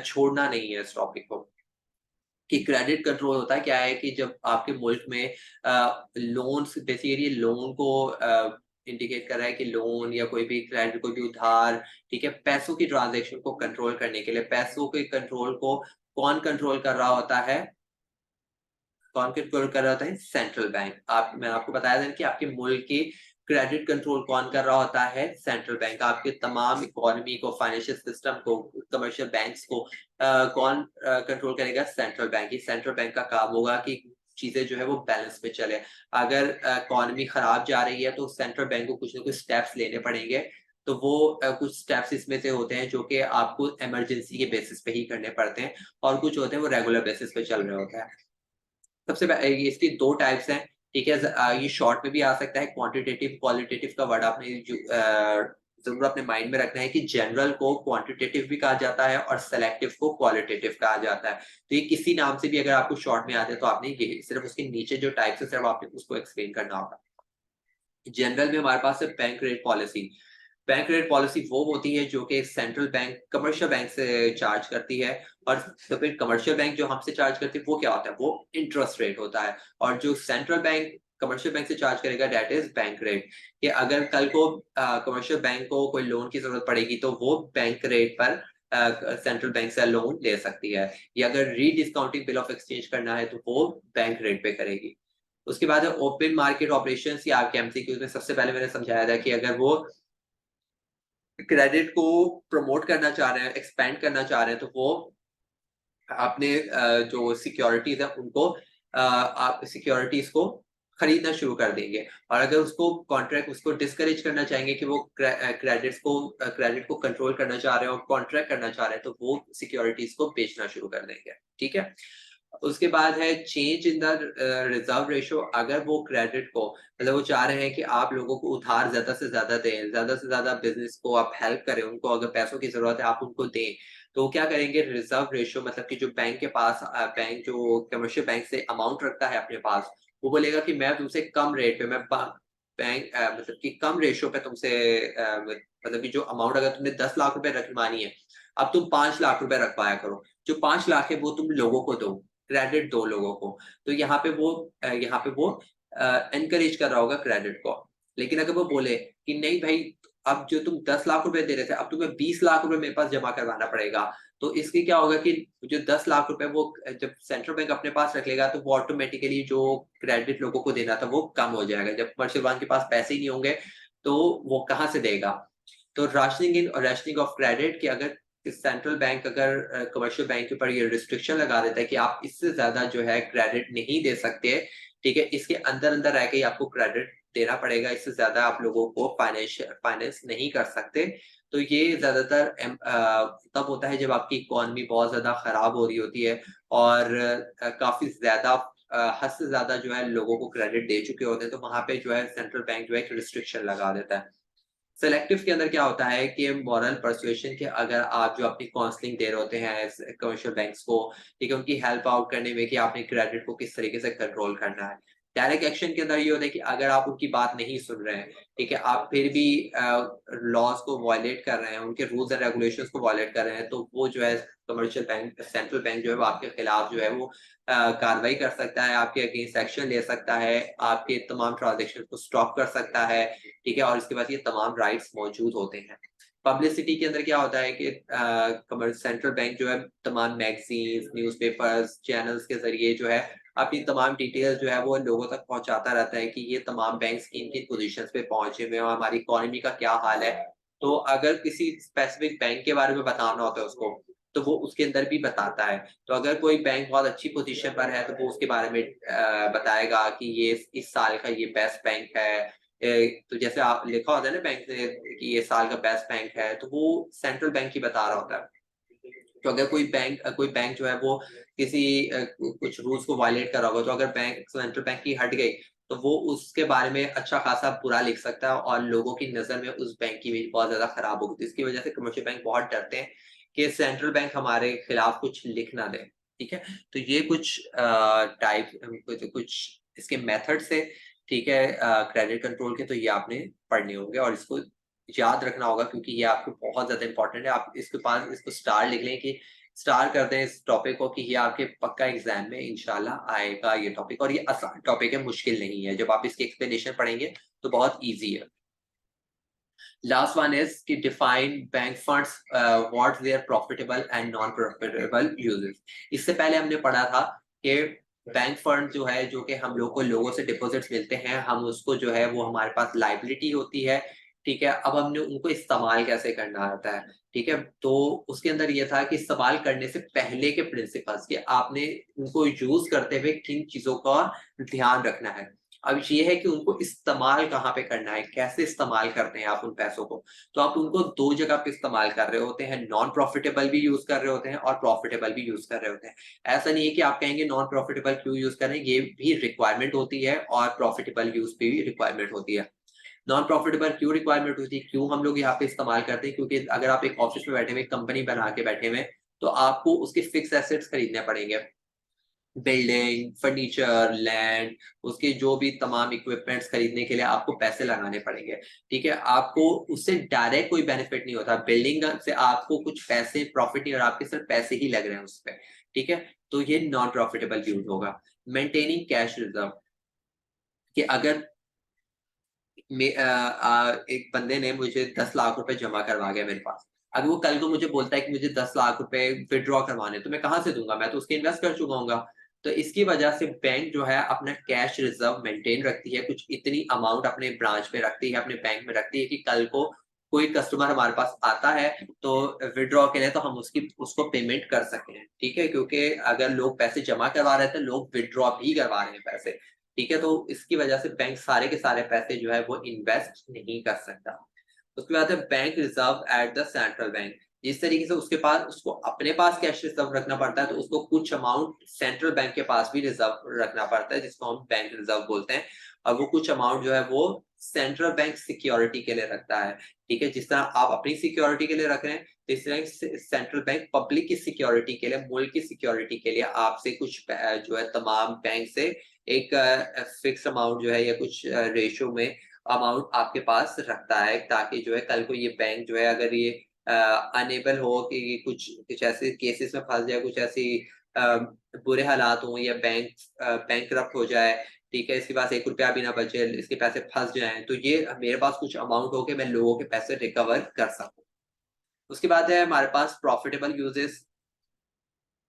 छोड़ना नहीं है इस टॉपिक को। कि क्रेडिट कंट्रोल होता है क्या है कि जब आपके मुल्क में लोन्स, बेसिकली लोन को इंडिकेट कर रहा है कि लोन या कोई भी क्रेडिट, कोई भी उधार, ठीक है, पैसों की ट्रांजैक्शन को कंट्रोल करने के लिए, पैसों के कंट्रोल को कौन कंट्रोल कर रहा होता है, कौन कंट्रोल कर रहा होता है, सेंट्रल बैंक। मैंने आपको बताया था कि आपके मुल्क की क्रेडिट कंट्रोल कौन कर रहा होता है, सेंट्रल बैंक। आपके तमाम इकोनॉमी को, फाइनेंशियल सिस्टम को, कमर्शियल बैंक्स को कौन कंट्रोल करेगा, सेंट्रल बैंक ही। सेंट्रल बैंक का काम होगा कि चीजें जो है वो बैलेंस में चले। अगर इकोनॉमी खराब जा रही है तो सेंट्रल बैंक को कुछ ना कुछ स्टेप्स लेने पड़ेंगे। तो वो कुछ स्टेप्स इसमें से होते हैं जो कि आपको इमरजेंसी के बेसिस पे ही करने पड़ते हैं, और कुछ होते हैं वो रेगुलर बेसिस पे चल रहे होते हैं। इसकी 2 टाइप्स हैं, ठीक है? ये शॉर्ट में भी आ सकता है, क्वांटिटेटिव, क्वालिटेटिव का वर्ड आपने ज़रूर अपने माइंड में रखना है कि जनरल को क्वांटिटेटिव भी कहा जाता है और सेलेक्टिव को क्वालिटेटिव कहा जाता है। तो ये किसी नाम से भी अगर आपको शॉर्ट में आते हैं तो आपने ये सिर्फ उसके नीचे जो टाइप्स है सिर्फ आपने उसको एक्सप्लेन करना होगा। जनरल में हमारे पास है bank rate policy. Bank rate policy वो होती है जो कि सेंट्रल बैंक कमर्शियल बैंक से चार्ज करती है, और तो फिर कमर्शियल बैंक जो हमसे चार्ज करती है वो क्या होता है, वो इंटरेस्ट रेट होता है। और जो सेंट्रल बैंक कमर्शियल बैंक से चार्ज करेगा दैट इज बैंक रेट। कि अगर कल को कमर्शियल बैंक को कोई लोन की जरूरत पड़ेगी तो वो बैंक रेट पर सेंट्रल बैंक से लोन ले सकती है, या अगर रीडिस्काउंटिंग बिल ऑफ एक्सचेंज करना है तो वो बैंक रेट पे करेगी। उसके बाद है ओपन मार्केट ऑपरेशंस, या आपके एमसीक्यूज में सबसे पहले मैंने समझाया था कि अगर वो क्रेडिट को प्रमोट करना चाह रहे हैं, एक्सपेंड करना चाह रहे हैं, तो वो अपने जो सिक्योरिटीज है उनको आप सिक्योरिटीज को खरीदना शुरू कर देंगे। और अगर उसको कॉन्ट्रैक्ट उसको डिस्करेज करना चाहेंगे कि वो क्रेडिट को कंट्रोल करना चाह रहे हैं और कॉन्ट्रैक्ट करना चाह रहे हैं, तो वो सिक्योरिटीज को बेचना शुरू कर देंगे, ठीक है? उसके बाद है change in the reserve ratio. अगर वो क्रेडिट को, मतलब वो चाह रहे हैं कि आप लोगों को उधार ज्यादा से ज्यादा दें, ज्यादा से ज्यादा बिजनेस को आप हेल्प करें, उनको अगर पैसों की जरूरत है आप उनको दें, तो वो क्या करेंगे, रिजर्व रेशो, मतलब कि जो बैंक के पास बैंक जो कमर्शियल बैंक से अमाउंट रखता है अपने पास, वो बोलेगा कि मैं तुमसे कम रेट पे, मैं बैंक मतलब कि कम रेशो पे तुमसे मतलब कि जो अमाउंट अगर तुमने 10 लाख रुपए रखवानी है, अब तुम 5 लाख रुपए रखवाया करो। जो 5 लाख है वो तुम लोगों को दो, क्रेडिट दो लोगों को। तो यहाँ पे वो एनकरेज कर रहा होगा क्रेडिट को। लेकिन अगर वो बोले कि नहीं भाई, अब जो तुम 10 लाख रुपए दे रहे थे अब तुम्हें 20 लाख रुपए मेरे पास जमा करवाना पड़ेगा, तो इसके क्या होगा कि जो 10 लाख रुपए वो जब सेंट्रल बैंक अपने पास रख लेगा तो वो ऑटोमेटिकली जो क्रेडिट लोगों को देना था वो कम हो जाएगा। जब कमर्शियल बैंक के पास पैसे ही नहीं होंगे तो वो कहाँ से देगा? तो राशनिंग इन और रैशनिंग ऑफ क्रेडिट, कि अगर सेंट्रल बैंक अगर कमर्शियल बैंक के ऊपर ये रिस्ट्रिक्शन लगा देता है कि आप इससे ज्यादा जो है क्रेडिट नहीं दे सकते, ठीक है, इसके अंदर अंदर रह के ही आपको क्रेडिट देना पड़ेगा, इससे ज्यादा आप लोगों को फाइनेंस नहीं कर सकते। तो ये ज्यादातर तब होता है जब आपकी इकोनॉमी बहुत ज्यादा खराब हो रही होती है और काफी ज्यादा हद से ज्यादा जो है लोगों को क्रेडिट दे चुके होते हैं, तो वहां पे जो है सेंट्रल बैंक जो है एक रिस्ट्रिक्शन लगा देता है। सेलेक्टिव के अंदर क्या होता है कि मॉरल परसुएशन के, अगर आप जो अपनी काउंसलिंग दे रहे होते हैं कमर्शियल बैंक्स को, ठीक है, उनकी हेल्प आउट करने में कि आपने क्रेडिट को किस तरीके से कंट्रोल करना है। डायरेक्ट एक्शन के अंदर ये होता है कि अगर आप उनकी बात नहीं सुन रहे हैं, ठीक है, आप फिर भी लॉज को वायलेट कर रहे हैं, उनके रूल्स एंड रेगुलेशंस को वायलेट कर रहे हैं, तो वो जो है कमर्शियल बैंक, सेंट्रल बैंक जो है वो आपके खिलाफ जो है वो कार्रवाई कर सकता है, आपके अगेंस्ट एक्शन ले सकता है, आपके तमाम ट्रांजेक्शन को स्टॉप कर सकता है, ठीक है, और इसके बाद ये तमाम राइट्स मौजूद होते हैं। पब्लिसिटी के अंदर क्या होता है कि सेंट्रल बैंक जो है तमाम मैगजीन्स, न्यूज़पेपर्स, चैनल्स के जरिए जो है अपनी तमाम डिटेल्स जो है वो लोगों तक पहुंचाता रहता है कि ये तमाम बैंक्स किन किन पोजीशंस पे पहुंचे हुए हैं और हमारी इकोनॉमी का क्या हाल है। तो अगर किसी स्पेसिफिक बैंक के बारे में बताना होता है उसको, तो वो उसके अंदर भी बताता है। तो अगर कोई बैंक बहुत अच्छी पोजीशन पर है तो वो उसके बारे में बताएगा कि ये इस साल का ये बेस्ट बैंक है। तो जैसे आप लिखा होता है ना बैंक से कि ये साल का बेस्ट बैंक है, तो वो सेंट्रल बैंक ही बता रहा होता है। तो अगर कोई बैंक जो है वो किसी कुछ रूल्स को वायलेट कर रहा होगा, तो अगर बैंक सेंट्रल बैंक की हट गई, तो वो उसके बारे में अच्छा खासा बुरा लिख सकता है और लोगों की नजर में उस बैंक की इमेज बहुत ज्यादा खराब होगी। तो इसकी वजह से कमर्शियल बैंक बहुत डरते हैं कि सेंट्रल बैंक हमारे खिलाफ कुछ लिख ना दे। ठीक है, तो ये कुछ टाइप कुछ इसके मेथड्स है। ठीक है, क्रेडिट कंट्रोल के, तो ये आपने पढ़ने होंगे और इसको याद रखना होगा क्योंकि ये आपको बहुत ज्यादा इंपॉर्टेंट है। आप इसके पास इसको स्टार लिख लें कि स्टार कर दें इस टॉपिक को कि ये आपके पक्का एग्जाम में इंशाल्लाह आएगा ये टॉपिक, और ये आसान टॉपिक है, मुश्किल नहीं है। जब आप इसकी एक्सप्लेनेशन पढ़ेंगे तो बहुत ईजी है। Last one is कि define bank funds, what their profitable and non-profitable uses। इससे पहले हमने पढ़ा था कि बैंक फंड जो है, जो कि हम लोग को लोगों से डिपॉजिट्स मिलते हैं, हम उसको जो है वो हमारे पास लाइबिलिटी होती है। ठीक है, अब हमने उनको इस्तेमाल कैसे करना आता है। ठीक है, तो उसके अंदर ये था कि इस्तेमाल करने से पहले के प्रिंसिपल्स कि आपने उनको यूज करते हुए किन चीजों का ध्यान रखना है। अब ये है कि उनको इस्तेमाल कहाँ पे करना है, कैसे इस्तेमाल करते हैं आप उन पैसों को। तो आप उनको 2 जगह पे इस्तेमाल कर रहे होते हैं, नॉन प्रॉफिटेबल भी यूज़ कर रहे होते हैं और प्रॉफिटेबल भी यूज़ कर रहे होते हैं। ऐसा नहीं है कि आप कहेंगे नॉन प्रॉफिटेबल क्यों यूज़ कर रहे हैं, ये भी रिक्वायरमेंट होती है और प्रॉफिटेबल यूज़ पे भी रिक्वायरमेंट होती है। नॉन प्रॉफिटेबल क्यों रिक्वायरमेंट होती है, क्यों हम लोग यहाँ पे इस्तेमाल करते हैं, क्योंकि अगर आप एक ऑफिस में बैठे हुए, कंपनी बना के बैठे हुए, तो आपको उसके फिक्स एसेट्स खरीदने पड़ेंगे। बिल्डिंग, फर्नीचर, लैंड, उसके जो भी तमाम इक्विपमेंट्स खरीदने के लिए आपको पैसे लगाने पड़ेंगे। ठीक है, आपको उससे डायरेक्ट कोई बेनिफिट नहीं होता। बिल्डिंग से आपको कुछ पैसे प्रॉफिट नहीं, और आपके सिर्फ पैसे ही लग रहे हैं उस पे। ठीक है, तो ये नॉन प्रॉफिटेबल यूज होगा। मेंटेनिंग कैश रिजर्व, कि अगर एक बंदे ने मुझे 10 लाख रुपए जमा करवा गया मेरे पास। अगर वो कल को मुझे बोलता है कि मुझे 10 लाख रुपए विथड्रॉ करवाने, तो मैं कहाँ से दूँगा? मैं तो उसके इन्वेस्ट कर चुका हूँगा। तो इसकी वजह से बैंक जो है अपना कैश रिज़र्व मेंटेन रखती है, कुछ इतनी अमाउंट अपने ब्रांच में रखती है, अपने बैंक में रखती है कि कल को कोई कस्टमर हमारे पास आता है, तो विथड्रॉ के लिए तो हम उसको पेमेंट कर सकें। ठीक है? क्योंकि अगर लोग पैसे जमा करवा रहे थे, लोग विथड्रॉ भी करवा रहे हैं पैसे। ठीक है, तो इसकी वजह से बैंक सारे के सारे पैसे जो है वो इन्वेस्ट नहीं कर सकता। उसके बाद है bank reserve at the central bank. जिस तरीके से उसके पास उसको अपने पास कैश रिजर्व रखना पड़ता है, तो उसको कुछ अमाउंट सेंट्रल बैंक के पास भी रिजर्व रखना पड़ता है, जिसको हम बैंक रिजर्व बोलते हैं। और वो कुछ अमाउंट जो है वो सेंट्रल बैंक सिक्योरिटी के लिए रखता है। ठीक है, जिस तरह आप अपनी सिक्योरिटी के लिए रख रहे हैं, तो इस तरह सेंट्रल बैंक पब्लिक की सिक्योरिटी के लिए, मुल्क की सिक्योरिटी के लिए आपसे कुछ जो है तमाम बैंक से एक फिक्स अमाउंट जो है या कुछ रेशियो में अमाउंट आपके पास रखता है, ताकि जो है कल को ये बैंक जो है अगर ये अनेबल हो कि ये कुछ कुछ ऐसे केसेस में फंस जाए, कुछ ऐसी अ, बुरे हालात हों या बैंकरप्ट हो जाए। ठीक है, इसके पास 1 रुपया भी ना बचे, इसके पैसे फंस जाएं, तो ये मेरे पास कुछ अमाउंट हो के मैं लोगों के पैसे रिकवर कर सकूं। उसके बाद है हमारे पास प्रॉफिटेबल यूजेस।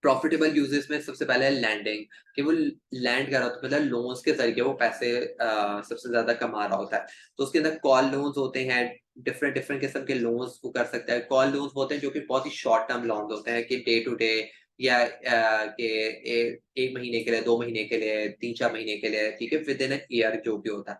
प्रॉफिटेबल यूजेस में सबसे पहले है लैंडिंग, कि वो लैंड कर रहा होता है, मतलब लोन्स के जरिए वो पैसे सबसे ज्यादा कमा रहा होता है। तो उसके अंदर कॉल लोन्स होते हैं, डिफरेंट डिफरेंट किस्म के लोन्स वो कर सकता है। कॉल लोन्स होते हैं जो कि बहुत ही शॉर्ट टर्म लोन्स होते हैं, कि डे टू डे या कि 1 महीने के लिए, 2 महीने के लिए, 3-4 महीने के लिए। ठीक है, विद इन ईयर जो भी होता है।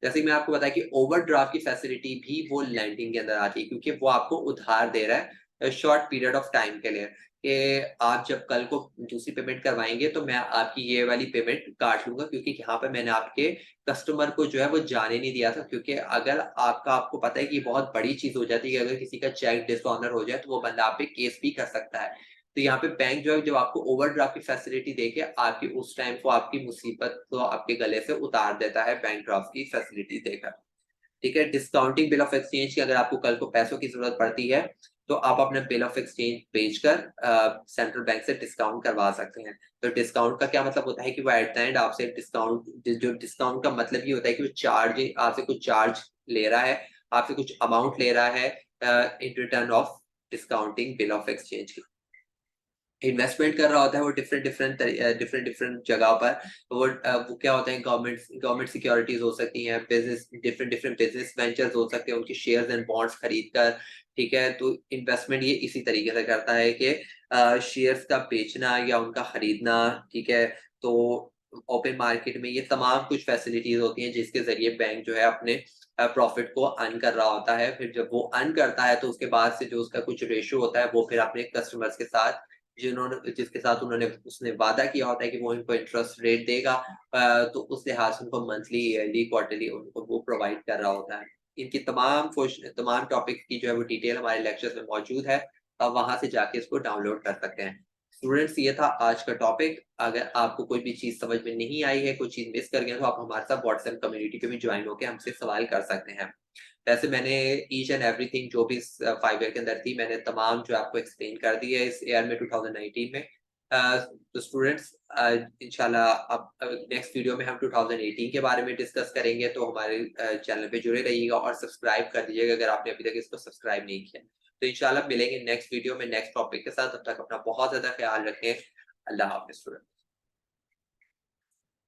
जैसे कि मैं आपको बताया कि ओवरड्राफ्ट की फैसिलिटी भी वो लैंडिंग के अंदर आती है, क्योंकि वो आपको उधार दे रहा है शॉर्ट पीरियड ऑफ टाइम के लिए, कि आप जब कल को दूसरी पेमेंट करवाएँगे तो मैं आपकी ये वाली पेमेंट काट लूँगा, क्योंकि यहाँ पे मैंने आपके कस्टमर को जो है वो जाने नहीं दिया था। क्योंकि अगर आपको पता है कि ये बहुत बड़ी चीज़ हो जाती है कि अगर किसी का चेक डिसऑनर हो जाए, तो वो बंदा आप पे केस भी कर सकता है। तो यहाँ पे बैंक जो है जब आपको ओवरड्राफ्ट की फैसिलिटी देके आपकी उस टाइम को आपकी मुसीबत को आपके गले से उतार देता है, बैंक ड्राफ्ट की फैसिलिटी देकर। ठीक है, डिस्काउंटिंग बिल ऑफ एक्सचेंज की, अगर आपको कल को पैसों की ज़रूरत पड़ती है, तो आप अपना बिल ऑफ एक्सचेंज बेचकर सेंट्रल बैंक से डिस्काउंट करवा सकते हैं। तो डिस्काउंट का क्या मतलब होता है कि वो एट द एंड आपसे डिस्काउंट, जो डिस्काउंट का मतलब ये होता है कि वो आपसे कुछ चार्ज ले रहा है, आपसे कुछ अमाउंट ले रहा है in return of discounting bill of exchange. Investment कर रहा होता है वो डिफरेंट डिफरेंट जगह पर। वो क्या होता है, गवर्नमेंट सिक्योरिटीज हो सकती हैं, business different different business ventures हो सकते हैं, उनके शेयर्स एंड बॉन्ड्स खरीद कर। ठीक है, तो इन्वेस्टमेंट ये इसी तरीके से करता है कि शेयर्स का बेचना या उनका खरीदना। ठीक है, तो ओपन मार्केट में ये तमाम कुछ फैसिलिटीज होती हैं जिसके जरिए बैंक जो है अपने प्रॉफिट को अर्न कर रहा होता है। फिर जब वो अर्न करता है तो उसके बाद से जो उसका कुछ रेशियो होता है वो फिर अपने कस्टमर्स के साथ, जिसके साथ उसने वादा किया होता है कि वो इनको इंटरेस्ट रेट देगा, तो उस लिहाज से उनको मंथली, ईयरली, क्वार्टरली उनको वो प्रोवाइड कर रहा होता है। इनकी तमाम टॉपिक की जो है वो डिटेल हमारे लेक्चर्स में मौजूद है। आप वहां से जाके इसको डाउनलोड कर सकते हैं। स्टूडेंट्स, ये था आज का टॉपिक। अगर आपको कोई भी चीज समझ में नहीं आई है, कोई चीज मिस कर गए, तो आप हमारे साथ व्हाट्सएप कम्युनिटी पे भी ज्वाइन होकर हमसे सवाल कर सकते हैं। वैसे मैंने ईच एंड एवरीथिंग जो भी इस 5 ईयर के अंदर थी, मैंने तमाम जो आपको एक्सप्लेन कर दी है इस ईयर में 2019 में। तो स्टूडेंट्स, इंशाल्लाह अब नेक्स्ट वीडियो में हम 2018 के बारे में डिस्कस करेंगे, तो हमारे चैनल पे जुड़े रहिएगा और सब्सक्राइब कर दीजिएगा अगर आपने अभी तक इसको सब्सक्राइब नहीं किया। तो इंशाल्लाह मिलेंगे नेक्स्ट वीडियो में नेक्स्ट टॉपिक के साथ। तब तक अपना बहुत ज्यादा ख्याल रखें। अल्लाह हाफिज स्टूडेंट।